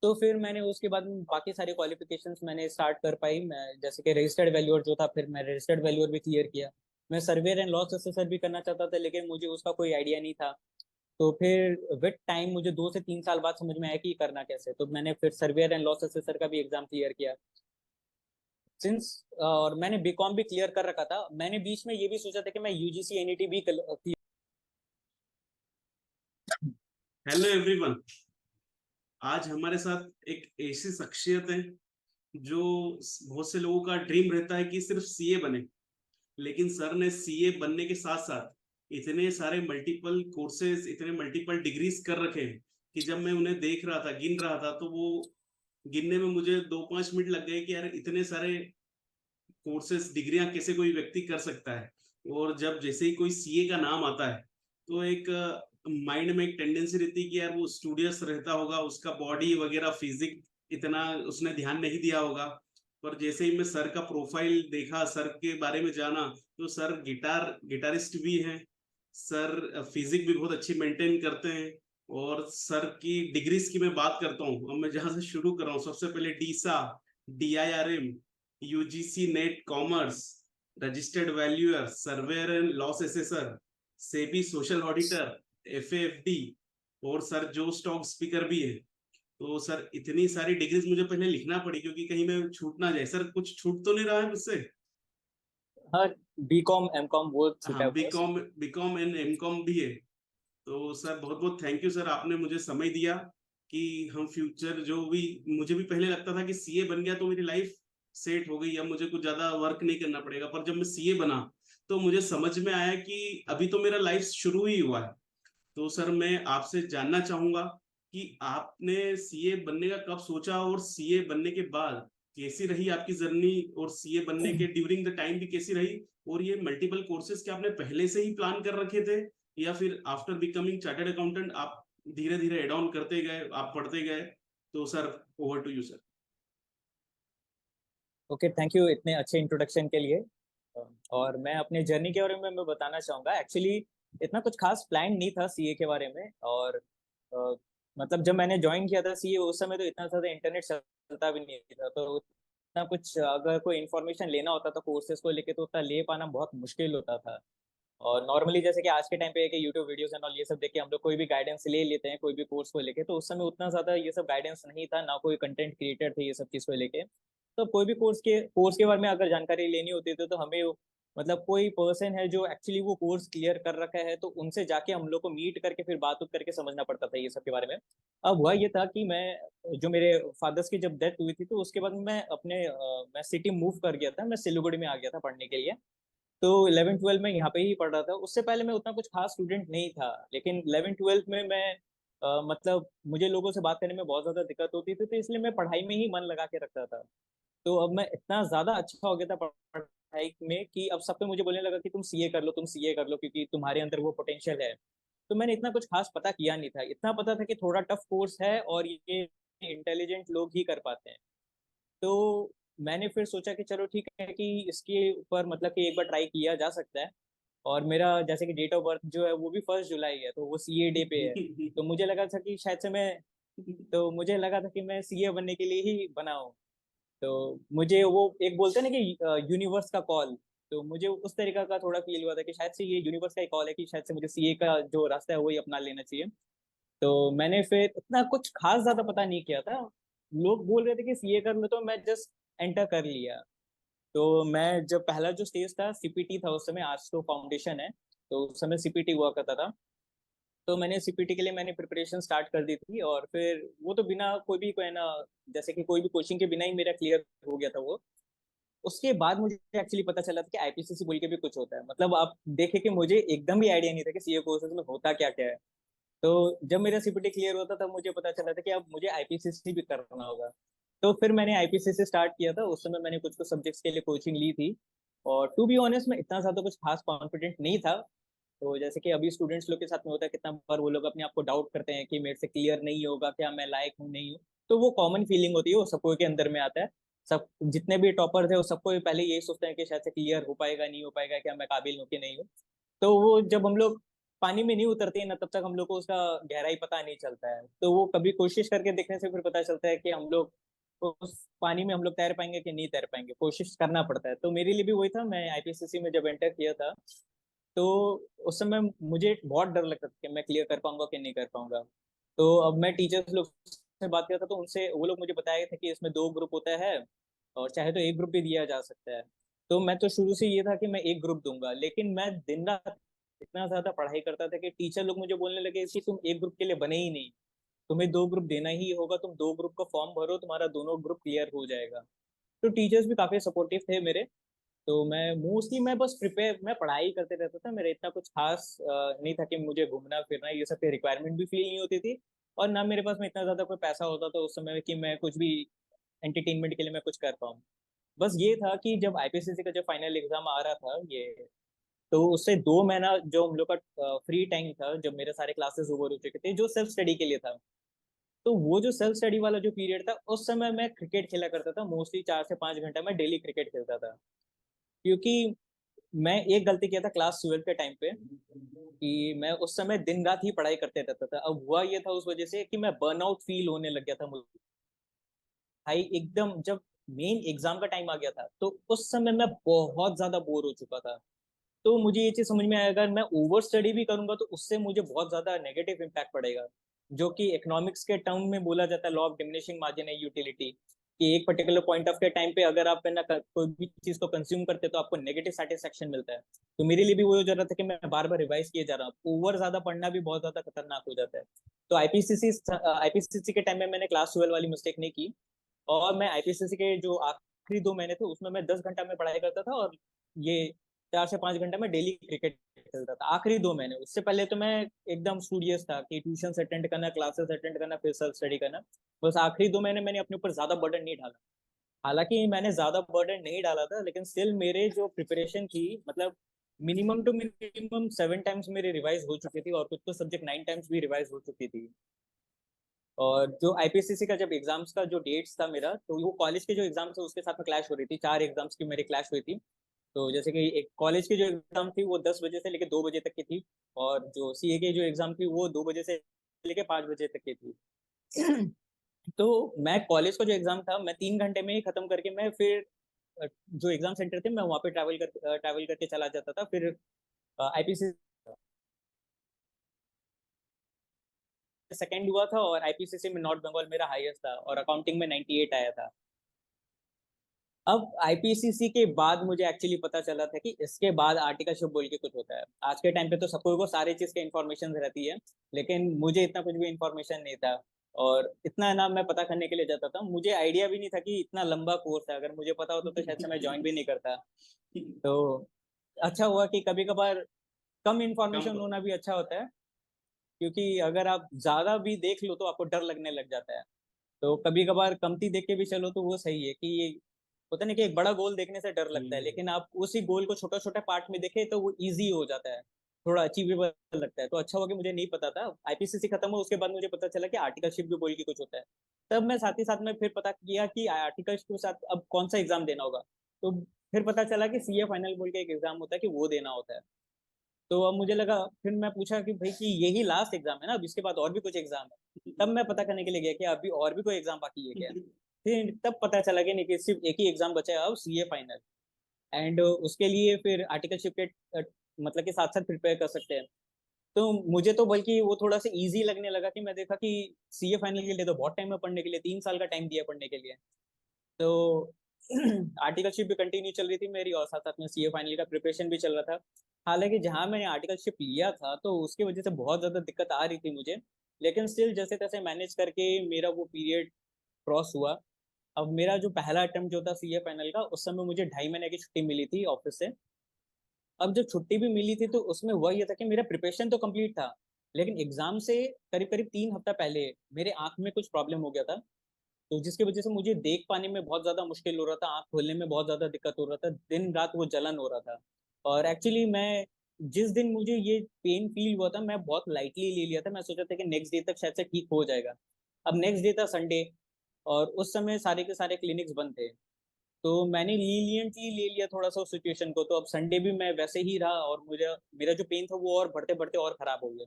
तो फिर मैंने उसके बाद बाकी सारी क्वालिफिकेशंस मैंने स्टार्ट कर पाई। मैं जैसे कि रजिस्टर्ड वैल्यूअर जो था, फिर मैं रजिस्टर्ड वैल्यूअर भी क्लियर किया। मैं सर्वेयर एंड लॉस असेसर भी करना चाहता था, लेकिन मुझे उसका कोई आइडिया नहीं था। तो फिर विद टाइम मुझे 2 से 3 साल बाद समझ में आया कि करना कैसे, तो मैंने फिर सर्वेयर एंड लॉस असेसर का भी एग्जाम क्लियर किया। सिंस और मैंने बीकॉम भी क्लियर कर रखा था, मैंने बीच में ये भी सोचा था कि मैं यूजीसी एनईटी भी क्लियर। Hello everyone. आज हमारे साथ एक ऐसी शख्सियत है जो बहुत से लोगों का ड्रीम रहता है कि सिर्फ सीए बने, लेकिन सर ने सीए बनने के साथ साथ इतने सारे मल्टीपल कोर्सेज, इतने मल्टीपल डिग्रीज कर रखे हैं कि जब मैं उन्हें देख रहा था, गिन रहा था, तो वो गिनने में मुझे 2-5 मिनट लग गए कि यार इतने सारे कोर्सेज, डिग्रियां कैसे कोई व्यक्ति कर सकता है। और जब जैसे ही कोई सीए का नाम आता है तो एक माइंड में एक टेंडेंसी रहती है कि यार वो स्टूडियस रहता होगा, उसका बॉडी वगैरह फिजिक इतना उसने ध्यान नहीं दिया होगा। पर जैसे ही मैं सर का प्रोफाइल देखा, सर के बारे में जाना, तो सर गिटारिस्ट भी हैं, सर फिजिक भी बहुत अच्छी मेंटेन करते हैं। और सर की डिग्रीज की मैं बात करता हूँ, अब मैं जहां से शुरू कर रहा हूँ, सबसे पहले DISA, DIRM, UGC NET commerce, registered valuer, surveyor and loss assessor, SEBI social auditor, FFD, और सर जो स्टॉक स्पीकर भी है। तो सर इतनी सारी डिग्रीज मुझे पहले लिखना पड़ी क्योंकि कहीं मैं छूट ना जाए। सर कुछ छूट तो नहीं रहा है मुझसे? हाँ, बीकॉम एमकॉम वो छूटा हाँ, है बस। बीकॉम बीकॉम एंड एमकॉम भी है। तो सर बहुत बहुत थैंक यू सर, आपने मुझे समय दिया कि हम फ्यूचर जो भी, मुझे भी पहले लगता था कि सीए बन गया तो मेरी लाइफ सेट हो गई, अब मुझे कुछ ज्यादा वर्क नहीं करना पड़ेगा। पर जब मैं सीए बना तो मुझे समझ में आया कि अभी तो मेरा लाइफ शुरू ही हुआ है। तो सर मैं आपसे जानना चाहूंगा कि आपने सीए बनने का कब सोचा, और सीए बनने के बाद कैसी रही आपकी जर्नी, और सीए बनने के ड्यूरिंग द टाइम भी कैसी रही? और ये मल्टीपल कोर्सेज क्या आपने पहले से ही प्लान कर रखे थे, या फिर आफ्टर बिकमिंग चार्टर्ड अकाउंटेंट आप धीरे धीरे एड ऑन करते गए, आप पढ़ते गए? तो sir over to you sir. Okay, thank you इतने अच्छे इंट्रोडक्शन के लिए। और मैं अपने जर्नी के बारे में मैं बताना चाहूँगा। एक्चुअली इतना कुछ खास प्लान नहीं था सीए के बारे में। और मतलब जब मैंने ज्वाइन किया था सीए, उस समय तो इतना ज़्यादा इंटरनेट चलता भी नहीं था, तो इतना कुछ अगर कोई इन्फॉर्मेशन लेना होता था कोर्सेज को लेके तो उतना ले पाना बहुत मुश्किल होता था। और नॉर्मली जैसे कि आज के टाइम पे है कि यूट्यूब वीडियोस एंड ऑल ये सब देख के हम लोग कोई भी गाइडेंस ले लेते हैं कोई भी कोर्स को लेके, तो उस समय उतना ज़्यादा ये सब गाइडेंस नहीं था, ना कोई कंटेंट क्रिएटर थे ये सब चीज़ को लेके। तो कोई भी कोर्स के बारे में अगर जानकारी लेनी होती थी तो हमें मतलब कोई पर्सन है जो एक्चुअली वो कोर्स क्लियर कर रखा है, तो उनसे जाके हम लोग को मीट करके फिर बात उत करके समझना पड़ता था ये सब के बारे में। अब हुआ ये था कि मैं जो मेरे फादर्स की जब डेथ हुई थी तो उसके बाद मैं सिटी मूव कर गया था, मैं सिलीगुड़ी में आ गया था पढ़ने के लिए। तो 11 12 में यहाँ पे ही पढ़ रहा था। उससे पहले मैं उतना कुछ खास स्टूडेंट नहीं था, लेकिन 11 12 में मैं मतलब मुझे लोगों से बात करने में बहुत ज़्यादा दिक्कत होती थी, तो इसलिए मैं पढ़ाई में ही मन लगा के रखता था। तो अब मैं इतना ज़्यादा अच्छा हो गया था पढ़ाई में कि अब सब पे मुझे बोलने लगा कि तुम सीए कर लो, तुम सीए कर लो, क्योंकि तुम्हारे अंदर वो पोटेंशियल है। तो मैंने इतना कुछ खास पता किया नहीं था, इतना पता था कि थोड़ा टफ कोर्स है और ये इंटेलिजेंट लोग ही कर पाते हैं। तो मैंने फिर सोचा कि चलो ठीक है कि इसके ऊपर मतलब कि एक बार ट्राई किया जा सकता है। और मेरा जैसे कि डेट ऑफ बर्थ जो है वो भी 1 जुलाई है, तो वो सीए डे पे है। तो मुझे लगा था कि शायद से मैं तो मुझे लगा था कि मैं सीए बनने के लिए ही बना हूँ। तो मुझे वो एक बोलते हैं ना कि यूनिवर्स का कॉल, तो मुझे उस तरीका का थोड़ा फील हुआ था कि शायद से ये यूनिवर्स का ही कॉल है कि शायद से मुझे सीए का जो रास्ता है वही अपना लेना चाहिए। तो मैंने फिर इतना कुछ खास ज्यादा पता नहीं किया था। लोग बोल रहे थे कि सीए कर लो, तो मैं जस्ट एंटर कर लिया। तो मैं जब पहला जो स्टेज था सीपीटी था, उस समय आज तो फाउंडेशन है, तो उस समय सीपीटी हुआ करता था। तो मैंने सीपीटी के लिए मैंने प्रिपरेशन स्टार्ट कर दी थी, और फिर वो तो बिना कोई ना, जैसे कि कोई भी कोचिंग के बिना ही मेरा क्लियर हो गया था वो। उसके बाद मुझे एक्चुअली पता चला था कि आईपीसीसी बोल के भी कुछ होता है। मतलब आप देखे कि मुझे एकदम भी आइडिया नहीं था कि सीए कोर्सेज में होता क्या क्या है। तो जब मेरा सीपीटी क्लियर होता तब मुझे पता चला था कि अब मुझे आईपीसीसी भी करना होगा। तो फिर मैंने आईपीसीसी स्टार्ट किया था। उस समय मैंने कुछ कुछ सब्जेक्ट्स के लिए कोचिंग ली थी। और टू बी ऑनेस्ट मैं इतना ज़्यादा कुछ खास कॉन्फिडेंट नहीं था। तो जैसे कि अभी स्टूडेंट्स लोग के साथ में होता है, कितना बार वो लोग अपने आप को डाउट करते हैं कि मेरे से क्लियर नहीं होगा, क्या मैं लायक हूँ नहीं हूँ। तो वो कॉमन फीलिंग होती है, वो सबको के अंदर में आता है। सब जितने भी टॉपर थे वो सबको पहले यही सोचते हैं कि शायद से क्लियर हो पाएगा नहीं हो पाएगा, क्या मैं काबिल हूँ कि नहीं हूँ। तो वो जब हम लोग पानी में नहीं उतरती है ना, तब तक हम लोग को उसका गहराई पता नहीं चलता है। तो वो कभी कोशिश करके देखने से फिर पता चलता है कि हम लोग उस पानी में हम लोग तैर पाएंगे कि नहीं तैर पाएंगे, कोशिश करना पड़ता है। तो मेरे लिए भी वही था, मैं आईपीसीसी में जब एंटर किया था तो उस समय मुझे बहुत डर लगता था कि मैं क्लियर कर पाऊंगा कि नहीं कर पाऊंगा। तो अब मैं टीचर्स लोग से बात करता था, तो उनसे वो लोग मुझे बताए थे कि इसमें 2 ग्रुप होता है और चाहे तो एक ग्रुप भी दिया जा सकता है। तो मैं तो शुरू से ये था कि मैं एक ग्रुप दूंगा, लेकिन मैं दिन रात इतना ज्यादा पढ़ाई करता था कि टीचर लोग मुझे बोलने लगे कि तुम एक ग्रुप के लिए बने ही नहीं, तुम्हें 2 ग्रुप देना ही होगा, तुम 2 ग्रुप का फॉर्म भरो, तुम्हारा दोनों ग्रुप क्लियर हो जाएगा। तो टीचर्स भी काफी सपोर्टिव थे मेरे। तो मैं बस प्रिपेयर, मैं पढ़ाई करते रहता था, मेरा इतना कुछ खास नहीं था कि मुझे घूमना फिरना ये सब की रिक्वायरमेंट भी फील नहीं होती थी। और ना मेरे पास में इतना ज्यादा कोई पैसा होता था उस समय कि मैं कुछ भी एंटरटेनमेंट के लिए मैं कुछ कर पाऊँ। बस ये था कि जब आईपीसीसी का जब फाइनल एग्जाम आ रहा था ये, तो उससे 2 महीना जो हम लोग का फ्री टाइम था, जब मेरे सारे क्लासेस ओवर हो चुके थे, जो सेल्फ स्टडी के लिए था, तो वो जो सेल्फ स्टडी वाला जो पीरियड था उस समय मैं क्रिकेट खेला करता था। मोस्टली 4 से 5 घंटा मैं डेली क्रिकेट खेलता था। क्योंकि मैं एक गलती किया था क्लास 12 के टाइम पे कि मैं उस समय दिन रात ही पढ़ाई करते रहता था। अब हुआ ये था उस वजह से कि मैं बर्नआउट फील होने लग गया था मुझे भाई, एकदम जब मेन एग्जाम का टाइम आ गया था तो उस समय मैं बहुत ज्यादा बोर हो चुका था। तो मुझे ये चीज समझ में आया, अगर मैं ओवर स्टडी भी करूंगा तो उससे मुझे बहुत ज्यादा नेगेटिव इम्पैक्ट पड़ेगा, जो कि इकोनॉमिक्स के टर्म में बोला जाता है लॉ ऑफ डिमिनिशिंग मार्जिन है यूटिलिटी, कि एक पर्टिकुलर पॉइंट ऑफ के टाइम पे अगर आप है ना कोई भी चीज को कंज्यूम करते हैं तो आपको नेगेटिव सेटिस्फेक्शन मिलता है। तो मेरे लिए भी वो हो रहा था कि मैं बार बार रिवाइज किए जा रहा हूँ, ओवर ज्यादा पढ़ना भी बहुत ज्यादा खतरनाक हो जाता है। तो आईपीसीसी के टाइम में मैंने क्लास 12 वाली मिस्टेक नहीं की। और मैं आईपीसीसी के जो आखिरी 2 महीने थे उसमें मैं 10 घंटा में पढ़ाई करता था, और ये 4 से 5 घंटा में डेली क्रिकेट खेलता था आखिरी 2 महीने। उससे पहले तो मैं एकदम स्टूडियस था कि ट्यूशन अटेंड करना, क्लासेस अटेंड करना, फिर सेल्फ स्टडी करना। बस आखिरी 2 महीने मैंने अपने ऊपर ज्यादा बर्डन नहीं डाला। हालांकि मैंने ज्यादा बर्डन नहीं डाला था, लेकिन स्टिल मेरे जो प्रिपरेशन थी, मतलब मिनिमम टू मिनिमम 7 टाइम्स मेरी रिवाइज हो चुकी थी, और कुछ तो सब्जेक्ट 9 टाइम्स भी रिवाइज हो चुकी थी। और जो आईपीसीसी का जब एग्जाम्स का जो डेट्स था मेरा, तो वो कॉलेज के जो एग्जाम्स थे उसके साथ में क्लैश हो रही थी, 4 एग्जाम्स की मेरी क्लैश हुई थी। तो जैसे कि एक कॉलेज की जो एग्जाम थी वो 10 बजे से लेकर 2 बजे तक की थी, और जो सीए की जो एग्जाम थी वो 2 बजे से लेकर 5 बजे तक की थी। तो मैं कॉलेज का जो एग्जाम था मैं 3 घंटे में ही खत्म करके मैं फिर जो एग्जाम सेंटर थे मैं वहाँ पे ट्रैवल करके चला जाता था। फिर आईपीसी सेकंड हुआ था, और आईपीसीसी में नॉर्थ बंगाल मेरा हाईएस्ट था, और अकाउंटिंग में 98 आया था। अब आईपीसीसी के बाद मुझे एक्चुअली पता चला था कि इसके बाद आर्टिकलशिप बोल के कुछ होता है। आज के टाइम पे तो सबको को सारी चीज की इन्फॉर्मेशन रहती है, लेकिन मुझे इतना कुछ भी इन्फॉर्मेशन नहीं था। और इतना ना मैं पता करने के लिए जाता था, मुझे आइडिया भी नहीं था कि इतना लंबा कोर्स है। अगर मुझे पता होता तो शायद से मैं ज्वाइन भी नहीं करता। तो अच्छा हुआ कि कभी कभार कम कम इन्फॉर्मेशन होना भी अच्छा होता है, क्योंकि अगर आप ज्यादा भी देख लो तो आपको डर लगने लग जाता है। तो कभी कभार कमती देख के भी चलो तो वो सही है, कि ये होता नहीं कि एक बड़ा गोल देखने से डर लगता है, लेकिन आप उसी गोल को छोटा छोटा पार्ट में देखे तो वो इजी हो जाता है, थोड़ा अचीवेबल लगता है। तो अच्छा हुआ कि मुझे नहीं पता था। आईपीसीसी खत्म हुआ उसके बाद मुझे पता चला कि आर्टिकलशिप भी बोल के कुछ होता है। तब मैं साथ ही साथ में फिर पता किया कि आर्टिकलशिप के साथ अब कौन सा एग्जाम देना होगा। तो फिर पता चला कि सीए फाइनल बोल के एक एग्जाम होता है कि वो देना होता है। तो अब मुझे लगा, फिर मैं पूछा कि भाई कि यही लास्ट एग्जाम है ना, अब इसके बाद और भी कुछ एग्जाम है? तब मैं पता करने के लिए गया कि अभी और भी कोई एग्जाम बाकी है क्या। फिर तब पता चला कि नहीं, कि सिर्फ एक ही एग्जाम बचा है अब, सीए फाइनल। एंड उसके लिए फिर आर्टिकलशिप के मतलब के साथ साथ प्रिपेयर कर सकते हैं। तो मुझे तो बल्कि वो थोड़ा सा इजी लगने लगा कि मैं देखा कि सीए फाइनल के लिए तो बहुत टाइम है पढ़ने के लिए, 3 साल का टाइम दिया पढ़ने के लिए। तो आर्टिकलशिप भी कंटिन्यू चल रही थी मेरी, और साथ साथ में सीए फाइनल का प्रिपरेशन भी चल रहा था। हालांकि जहाँ मैंने आर्टिकलशिप लिया था तो उसकी वजह से बहुत ज़्यादा दिक्कत आ रही थी मुझे, लेकिन स्टिल जैसे तैसे मैनेज करके मेरा वो पीरियड क्रॉस हुआ। अब मेरा जो पहला अटेम्प्ट जो था सीए फाइनल का, उस समय मुझे 2.5 महीने की छुट्टी मिली थी ऑफिस से। अब जब छुट्टी भी मिली थी तो उसमें हुआ ये था कि मेरा प्रिपरेशन तो कंप्लीट था, लेकिन एग्जाम से करीब करीब 3 हफ्ता पहले मेरे आंख में कुछ प्रॉब्लम हो गया था। तो जिसकी वजह से मुझे देख पाने में बहुत ज्यादा मुश्किल हो रहा था, आंख खोलने में बहुत ज्यादा दिक्कत हो रहा था, दिन रात वो जलन हो रहा था। और एक्चुअली मैं जिस दिन मुझे ये पेन फील हुआ था मैं बहुत लाइटली ले लिया था, मैं सोचा था कि नेक्स्ट डे तक शायद से ठीक हो जाएगा। अब नेक्स्ट डे था संडे, और उस समय सारे के सारे क्लिनिक्स बंद थे। तो मैंने लीनियंटली ले लिया थोड़ा सा उस सिचुएशन को, तो अब संडे भी मैं वैसे ही रहा और मुझे मेरा जो पेन था वो और बढ़ते बढ़ते और खराब हो गया।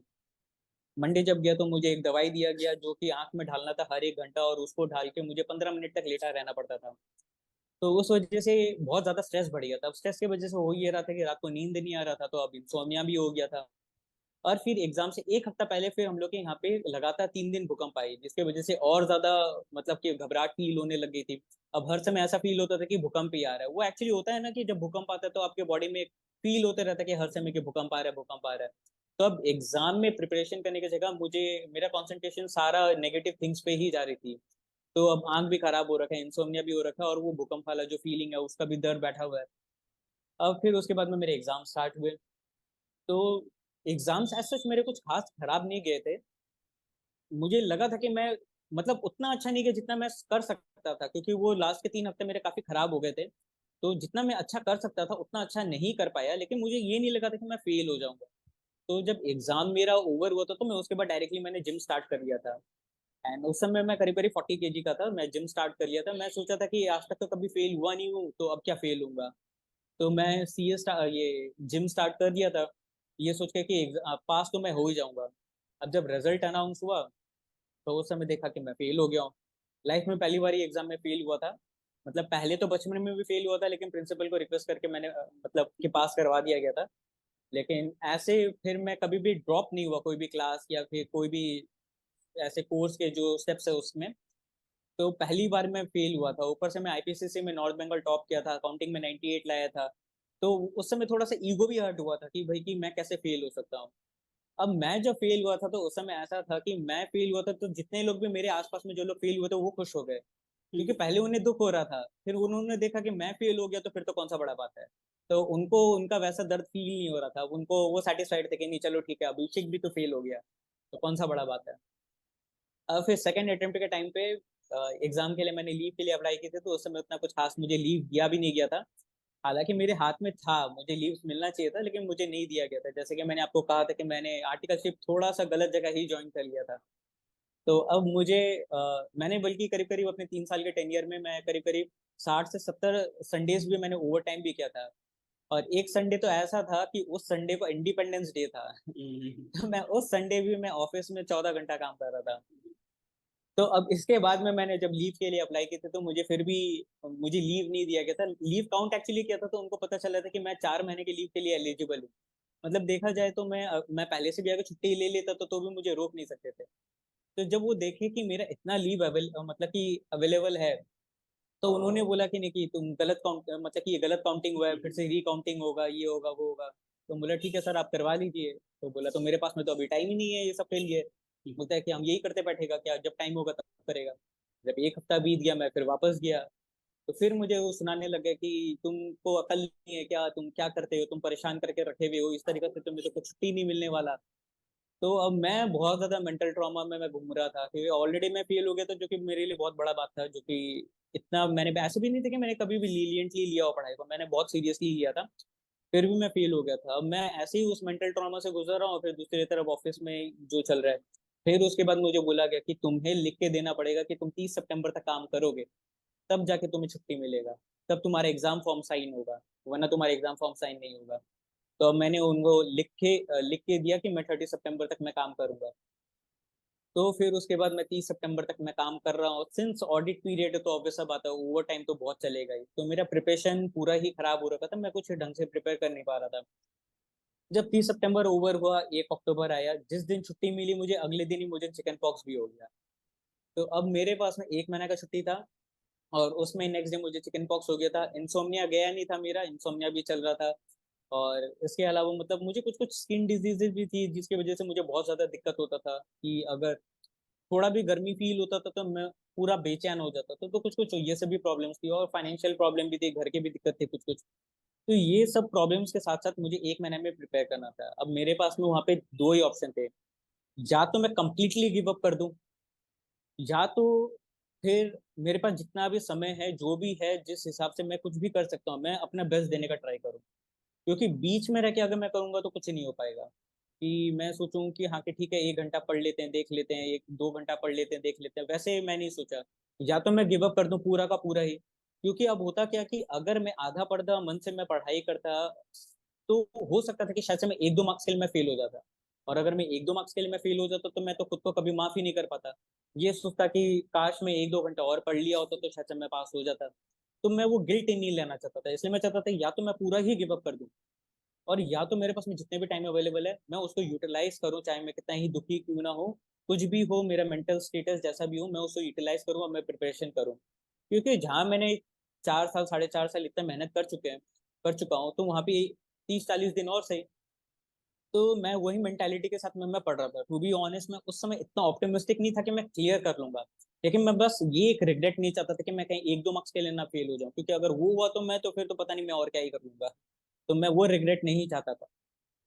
मंडे जब गया तो मुझे एक दवाई दिया गया जो कि आंख में ढालना था हर 1 घंटा, और उसको ढाल के मुझे 15 मिनट तक लेटा रहना पड़ता था। तो उस वजह से बहुत ज्यादा स्ट्रेस बढ़ गया था। अब स्ट्रेस की वजह से हो ये रहा था कि रात को नींद नहीं आ रहा था, तो अब इंसोमिया भी हो गया था। और फिर एग्जाम से 1 हफ्ता पहले फिर हम लोग के यहाँ पे लगातार 3 दिन भूकंप आई, जिसकी वजह से और ज्यादा मतलब कि घबराहट फील होने लग गई थी। अब हर समय ऐसा फील होता था कि भूकंप ही आ रहा है। वो एक्चुअली होता है ना कि जब भूकंप आता है तो आपके बॉडी में फील होते रहता है कि हर समय कि भूकंप आ रहा है, भूकंप आ रहा है। तो अब एग्जाम में प्रिपरेशन करने की जगह मुझे मेरा कॉन्सेंट्रेशन सारा नेगेटिव थिंग्स पे ही जा रही थी। तो अब आंख भी खराब हो रखा है, इंसोमिया भी हो रखा है, और वो भूकंप वाला जो फीलिंग है उसका भी डर बैठा हुआ है। अब फिर उसके बाद में मेरे एग्जाम स्टार्ट हुए। तो एग्जाम्स एज सच मेरे कुछ खास खराब नहीं गए थे। मुझे लगा था कि मैं मतलब उतना अच्छा नहीं किया जितना मैं कर सकता था, क्योंकि वो लास्ट के 3 हफ्ते मेरे काफी खराब हो गए थे। तो जितना मैं अच्छा कर सकता था उतना अच्छा नहीं कर पाया, लेकिन मुझे ये नहीं लगा था कि मैं फेल हो जाऊंगा। तो जब एग्जाम मेरा ओवर हुआ था तो मैं उसके बाद डायरेक्टली मैंने जिम स्टार्ट कर लिया था। एंड उस समय मैं करीब करीब 40 kg का था। मैं जिम स्टार्ट कर लिया था। मैं सोचा था कि आज तक तो कभी फेल हुआ नहीं हूँ, तो अब क्या फेल होऊंगा। तो मैं ये जिम स्टार्ट कर दिया था, ये सोच के कि पास तो मैं हो ही जाऊंगा। अब जब रिजल्ट अनाउंस हुआ तो उस समय देखा कि मैं फेल हो गया हूँ। लाइफ में पहली बार ही एग्जाम में फेल हुआ था। मतलब पहले तो बचपन में भी फेल हुआ था, लेकिन प्रिंसिपल को रिक्वेस्ट करके मैंने मतलब कि पास करवा दिया गया था। लेकिन ऐसे फिर मैं कभी भी ड्रॉप नहीं हुआ कोई भी क्लास या फिर कोई भी ऐसे कोर्स के जो स्टेप्स है उसमें। तो पहली बार मैं फेल हुआ था, ऊपर से मैं आईपीसीसी में नॉर्थ बंगाल टॉप किया था, अकाउंटिंग में 98 लाया था। तो उस समय थोड़ा सा ईगो भी हर्ट हुआ था कि भाई कि मैं कैसे फेल हो सकता हूँ। अब मैं जब फेल हुआ था तो उस समय ऐसा था कि मैं फेल हुआ था तो जितने लोग भी मेरे आसपास में जो लोग फेल हुए थे वो खुश हो गए, क्योंकि पहले उन्हें दुख हो रहा था, फिर उन्होंने देखा कि मैं फेल हो गया तो फिर तो कौन सा बड़ा बात है। तो उनको उनका वैसा दर्द फील नहीं हो रहा था, उनको वो सेटिस्फाइड थे कि नहीं चलो ठीक है, अभिषेक भी तो फेल हो गया, तो कौन सा बड़ा बात है। फिर सेकंड अटेम्प्ट के टाइम पे एग्जाम के लिए मैंने लीव के लिए अप्लाई की थी, तो उस समय उतना कुछ खास मुझे लीव दिया भी नहीं गया था। हालांकि मेरे हाथ में था, मुझे लीव मिलना चाहिए था, लेकिन मुझे नहीं दिया गया था। जैसे कि मैंने आपको कहा था कि मैंने आर्टिकलशिप थोड़ा सा गलत जगह ही ज्वाइन कर लिया था। तो अब मुझे मैंने बल्कि करीब करीब अपने 3 साल के टेनियर में मैं करीब करीब 60 से 70 संडेज भी मैंने ओवर टाइम भी किया था। और एक संडे तो ऐसा था कि उस संडे को इंडिपेंडेंस डे था तो मैं उस संडे भी मैं ऑफिस में 14 घंटा काम कर रहा था। तो अब इसके बाद में मैंने जब लीव के लिए अप्लाई किए थे तो मुझे फिर भी मुझे लीव नहीं दिया गया था। लीव काउंट एक्चुअली किया था तो उनको पता चला था कि मैं 4 महीने के लीव के लिए एलिजिबल हूँ। मतलब देखा जाए तो मैं पहले से भी अगर छुट्टी ले लेता तो भी मुझे रोक नहीं सकते थे। तो जब वो देखे कि मेरा इतना लीव मतलब कि अवेलेबल है, तो उन्होंने बोला कि नहीं कि तुम गलत काउंट मतलब कि ये गलत काउंटिंग हुआ है, फिर से रीकाउंटिंग होगा, ये होगा वो होगा। तो बोला ठीक है सर आप करवा लीजिए। तो बोला तो मेरे पास में तो अभी टाइम ही नहीं है ये सब के लिए। बोलता है कि हम यही करते बैठेगा क्या, जब टाइम होगा तब करेगा। जब 1 हफ्ता बीत गया मैं फिर वापस गया। तो फिर मुझे वो सुनाने लगे कि तुमको अकल नहीं है क्या, तुम क्या करते हो, तुम परेशान करके रखे हुए हो, इस तरीके से तुम्हें तो कुछ छुट्टी नहीं मिलने वाला। तो अब मैं बहुत ज्यादा मेंटल ट्रॉमा में मैं घूम रहा था, क्योंकि ऑलरेडी मैं फेल हो गया था, जो कि मेरे लिए बहुत बड़ा बात था। जो कि इतना मैंने ऐसे भी नहीं था कि मैंने कभी भी लीलियंटली लिया हो पढ़ाई को, मैंने बहुत सीरियसली लिया था। फिर भी मैं फेल हो गया था। अब मैं ऐसे ही उस मेंटल ट्रॉमा से गुजर रहा हूँ, फिर दूसरी तरफ ऑफिस में जो चल रहा है। फिर उसके बाद मुझे बोला गया कि तुम्हें लिख के देना पड़ेगा कि तुम 30 सितंबर तक काम करोगे, तब जाके तुम्हें छुट्टी मिलेगा, तब तुम्हारा एग्जाम फॉर्म साइन होगा, वरना तुम्हारा एग्जाम फॉर्म साइन नहीं होगा। तो अब मैंने उनको लिख के दिया कि मैं 30 सितंबर तक मैं काम करूंगा। तो फिर उसके बाद मैं 30 सितंबर तक मैं काम कर रहा हूँ। सिंस ऑडिट पीरियड है तो ऑब्वियस सा बात है ओवर टाइम तो बहुत चलेगा ही, तो मेरा प्रिपरेशन पूरा ही खराब हो रखा था, मैं कुछ ढंग से प्रिपेयर कर नहीं पा रहा था। जब 30 सितंबर ओवर हुआ, 1 अक्टूबर आया, जिस दिन छुट्टी मिली मुझे अगले दिन ही मुझे चिकन पॉक्स भी हो गया। तो अब मेरे पास में 1 महीना का छुट्टी था, और उसमें नेक्स्ट डे मुझे चिकन पॉक्स हो गया था। इंसोम्निया गया नहीं था मेरा, इंसोम्निया भी चल रहा था। और इसके अलावा मतलब मुझे कुछ कुछ स्किन डिजीजेज भी थी, जिसकी वजह से मुझे बहुत ज्यादा दिक्कत होता था कि अगर थोड़ा भी गर्मी फील होता था तो मैं पूरा बेचैन हो जाता था। तो कुछ कुछ ये सभी प्रॉब्लम्स थी, और फाइनेंशियल प्रॉब्लम भी थी, घर की भी दिक्कत थी कुछ कुछ। तो ये सब प्रॉब्लम्स के साथ साथ मुझे 1 महीने में प्रिपेयर करना था। अब मेरे पास में वहाँ पे दो ही ऑप्शन थे, या तो मैं कंप्लीटली गिव अप कर दूं, या तो फिर मेरे पास जितना भी समय है जो भी है जिस हिसाब से मैं कुछ भी कर सकता हूँ मैं अपना बेस्ट देने का ट्राई करूँ। क्योंकि बीच में रह के अगर मैं करूंगा तो कुछ नहीं हो पाएगा। कि मैं सोचूं कि हाँ कि ठीक है 1 घंटा पढ़ लेते हैं देख लेते हैं, 1 2 घंटा पढ़ लेते हैं देख लेते हैं, वैसे मैं नहीं सोचा। या तो मैं गिव अप कर दूं पूरा का पूरा ही, क्योंकि अब होता क्या कि अगर मैं आधा पढ़ता मन से मैं पढ़ाई करता, तो हो सकता था कि शायद से मैं 1-2 मार्क्स के लिए मैं फेल हो जाता। और अगर मैं 1-2 मार्क्स के लिए मैं फेल हो जाता तो मैं तो खुद को कभी माफ ही नहीं कर पाता। ये सोचता कि काश मैं 1-2 घंटा और पढ़ लिया होता तो शायद से मैं पास हो जाता। तो मैं वो गिल्ट ही नहीं लेना चाहता था, इसलिए मैं चाहता था या तो मैं पूरा ही गिव अप कर दूं, और या तो मेरे पास में जितने भी टाइम अवेलेबल है मैं उसको यूटिलाइज करूं, चाहे मैं कितना ही दुखी क्यों ना हो, कुछ भी हो, मेरा मेंटल स्टेटस जैसा भी हो, मैं उसको यूटिलाइज करूं और मैं प्रिपरेशन करूं। क्योंकि जहाँ मैंने 4 साल 4.5 साल इतना मेहनत कर चुका हूँ, तो वहाँ पे 30-40 दिन और सही। तो मैं वही मेंटालिटी के साथ में मैं पढ़ रहा था। टू बी ऑनेस्ट, मैं उस समय इतना ऑप्टिमिस्टिक नहीं था कि मैं क्लियर कर लूंगा, लेकिन मैं बस ये एक रिग्रेट नहीं चाहता था कि मैं कहीं 1-2 मार्क्स के लिए ना फेल हो जाऊं, क्योंकि अगर वो हुआ तो मैं तो फिर तो पता नहीं मैं और क्या ही कर लूंगा। तो मैं वो रिग्रेट नहीं चाहता था।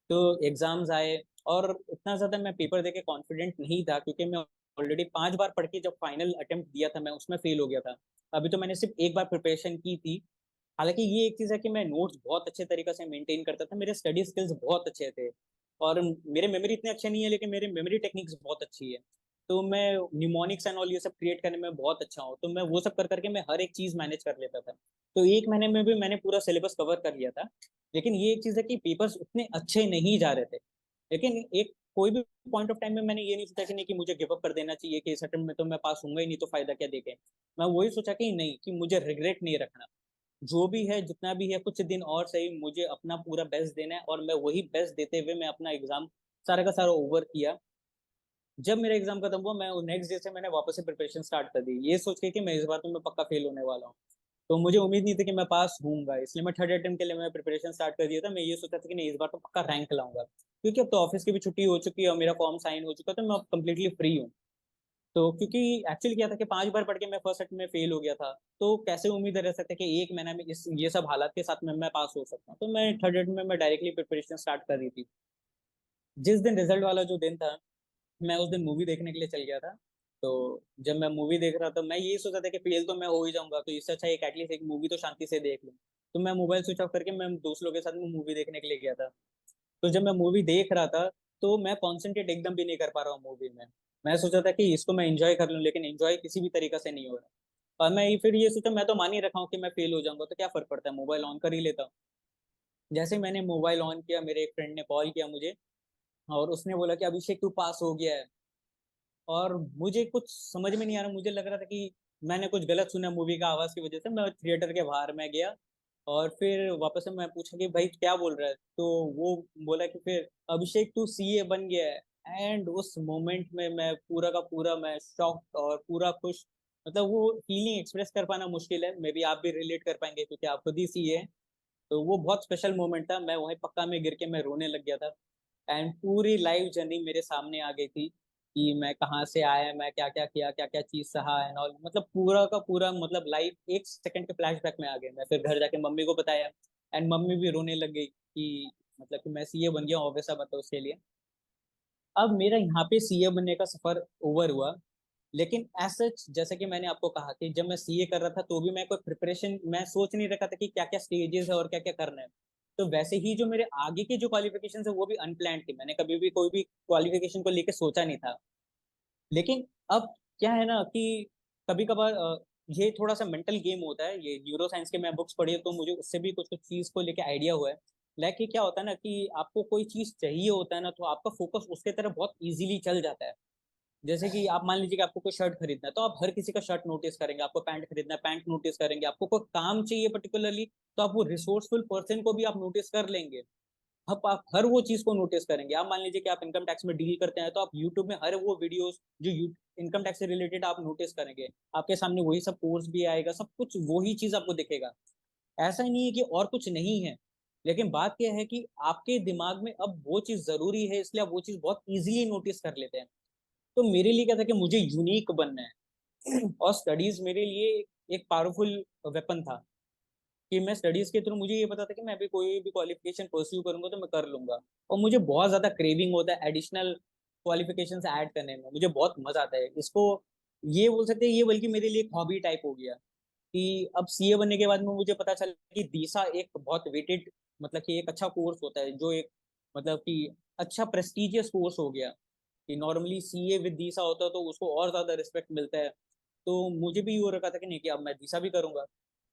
तो एग्जाम्स आए, और इतना ज्यादा मैं पेपर देके कॉन्फिडेंट नहीं था, क्योंकि मैं ऑलरेडी 5 बार पढ़ के जब फाइनल अटेम्प्ट दिया था मैं उसमें फेल हो गया था। अभी तो मैंने सिर्फ एक बार प्रिपरेशन की थी। हालांकि ये एक चीज है कि मैं नोट्स बहुत अच्छे तरीके से मेंटेन करता था, मेरे स्टडी स्किल्स बहुत अच्छे थे, और मेरे मेमोरी इतने अच्छे नहीं है लेकिन मेरी मेमोरी टेक्निक्स बहुत अच्छी है। तो मैं निमोनिक्स एंड ऑल ये सब क्रिएट करने में बहुत अच्छा हूँ, तो मैं वो सब कर करके मैं हर एक चीज मैनेज कर लेता था। तो 1 महीने में भी मैंने पूरा सिलेबस कवर कर लिया था। लेकिन ये एक चीज है कि पेपर्स उतने अच्छे नहीं जा रहे थे। लेकिन एक कोई भी पॉइंट ऑफ टाइम में मैंने ये नहीं सोचा कि नहीं कि मुझे गिव अप कर देना चाहिए, कि इस अटेम्प्ट में तो मैं पास होऊंगा ही नहीं तो फायदा क्या देके। मैं वही सोचा कि नहीं, कि मुझे रिग्रेट नहीं रखना, जो भी है जितना भी है कुछ दिन और सही, मुझे अपना पूरा बेस्ट देना है, और मैं वही बेस्ट देते हुए मैं अपना एग्जाम सारा का सारा ओवर किया। जब मेरा एग्जाम खत्म हुआ, मैं नेक्स्ट डे से मैंने वापस से प्रिपरेशन स्टार्ट कर दी, ये सोच के कि मैं इस बार तो मैं पक्का फेल होने वाला हूँ। तो मुझे उम्मीद नहीं थी कि मैं पास होऊंगा, इसलिए मैं थर्ड अटेम्प्ट के लिए मैं प्रिपरेशन स्टार्ट कर दिया था। मैं ये सोचा था कि नहीं, इस बार तो पक्का रैंक लाऊंगा, क्योंकि अब तो ऑफिस की भी छुट्टी हो चुकी है और मेरा फॉर्म साइन हो चुका है, तो मैं अब कम्प्लीटली फ्री हूँ। तो क्योंकि एक्चुअली क्या था कि 5 बार पढ़ के मैं फर्स्ट अटेम्प्ट में फेल हो गया था, तो कैसे उम्मीद रह सकता है कि 1 महीना में इस ये सब हालात के साथ में मैं पास हो सकता हूँ। तो मैं थर्ड अटेम्प्ट में मैं डायरेक्टली प्रिपरेशन स्टार्ट कर दी थी। जिस दिन रिजल्ट वाला जो दिन था, मैं उस दिन मूवी देखने के लिए चल गया था। तो जब मैं मूवी देख रहा था, मैं ये सोचा था कि फेल तो मैं हो ही जाऊंगा, तो इससे अच्छा एक एटलीस्ट एक मूवी तो शांति से देख लूँ। तो मैं मोबाइल स्विच ऑफ करके मैं दोस्त लोगों के साथ में मूवी देखने के लिए गया था। तो जब मैं मूवी देख रहा था, तो मैं कॉन्सेंट्रेट एकदम भी नहीं कर पा रहा हूँ मूवी में। मैं सोचा था कि इसको मैं एंजॉय कर लूँ, लेकिन एंजॉय किसी भी तरीके से नहीं हो रहा। और मैं फिर ये सोचा, मैं तो मान ही रखा हूँ कि मैं फेल हो जाऊंगा, तो क्या फर्क पड़ता है, मोबाइल ऑन कर ही लेता हूँ। जैसे ही मैंने मोबाइल ऑन किया, मेरे एक फ्रेंड ने कॉल किया मुझे, और उसने बोला कि अभिषेक तू पास हो गया है। और मुझे कुछ समझ में नहीं आ रहा, मुझे लग रहा था कि मैंने कुछ गलत सुना मूवी का आवाज की वजह से। मैं थिएटर के बाहर में गया, और फिर वापस से मैं पूछा कि भाई क्या बोल रहा है, तो वो बोला कि फिर अभिषेक तू सीए बन गया है। एंड उस मोमेंट में मैं पूरा का पूरा मैं शॉक्ड और पूरा खुश। मतलब वो फीलिंग एक्सप्रेस कर पाना मुश्किल है, मे बी आप भी रिलेट कर पाएंगे क्योंकि आप खुद ही सीए हैं। तो वो बहुत स्पेशल मोमेंट था, मैं वहीं पक्का में गिर के मैं रोने लग गया था। एंड पूरी लाइव जर्नी मेरे सामने आ गई थी, कि मैं कहाँ से आया, मैं क्या क्या किया, क्या क्या चीज सहा एंड ऑल, मतलब पूरा का पूरा, मतलब लाइव 1 सेकंड के फ्लैशबैक में आ गए। मैं फिर घर जाके मम्मी को बताया, एंड मम्मी भी रोने लग गई कि मतलब कि मैं सीए बन गया हूँ, वैसा बताओ उसके लिए। अब मेरा यहाँ पे सीए बनने का सफर ओवर हुआ। लेकिन एज सच, जैसे कि मैंने आपको कहा कि जब मैं सीए कर रहा था तो भी मैं कोई प्रिपरेशन मैं सोच नहीं रखा था कि क्या क्या स्टेजेस है और क्या क्या करना है। तो वैसे ही जो मेरे आगे की जो क्वालिफिकेशन है वो भी अनप्लान्ड थी, मैंने कभी भी कोई भी क्वालिफिकेशन को लेकर सोचा नहीं था। लेकिन अब क्या है ना कि कभी कभार ये थोड़ा सा मेंटल गेम होता है, ये न्यूरो साइंस के मैं बुक्स पढ़ी है, तो मुझे उससे भी कुछ कुछ चीज को लेके आइडिया हुआ है। लाइक क्या होता है ना कि आपको कोई चीज चाहिए होता है ना, तो आपका फोकस उसके तरफ बहुत इजीली चल जाता है। जैसे कि आप मान लीजिए कि आपको कोई शर्ट खरीदना है, तो आप हर किसी का शर्ट नोटिस करेंगे, आपको पैंट खरीदना है पैंट नोटिस करेंगे, आपको कोई काम चाहिए पर्टिकुलरली, तो आप वो रिसोर्सफुल पर्सन को भी आप नोटिस कर लेंगे। अब आप हर वो चीज को नोटिस करेंगे। आप मान लीजिए कि आप इनकम टैक्स में डील करते हैं, तो आप यूट्यूब में हर वो वीडियोस जो इनकम टैक्स से रिलेटेड आप नोटिस करेंगे, आपके सामने वही सब कोर्स भी आएगा, सब कुछ वही चीज आपको दिखेगा। ऐसा ही नहीं है कि और कुछ नहीं है। लेकिन बात यह है कि आपके दिमाग में अब वो चीज जरूरी है, इसलिए आप वो चीज बहुत इजीली नोटिस कर लेते हैं। तो मेरे लिए क्या था कि मुझे यूनिक बनना है, और स्टडीज मेरे लिए एक पावरफुल वेपन था। कि मैं स्टडीज के थ्रू मुझे ये पता था कि मैं अभी कोई भी क्वालिफिकेशन परस्यू करूंगा तो मैं कर लूंगा। और मुझे बहुत ज्यादा क्रेविंग होता है एडिशनल क्वालिफिकेशन ऐड करने में, मुझे बहुत मजा आता है इसको। ये बोल सकते हैं, ये बल्कि मेरे लिए एक हॉबी टाइप हो गया। कि अब सीए बनने के बाद में मुझे पता चला कि दीसा एक बहुत वेटेड, मतलब कि एक अच्छा कोर्स होता है, जो एक मतलब कि अच्छा प्रेस्टिजियस कोर्स हो गया। कि नॉर्मली सीए विद दीसा होता है तो उसको और ज्यादा रिस्पेक्ट मिलता है। तो मुझे भी ये हो रखा था कि नहीं, कि अब मैं दीसा भी करूंगा।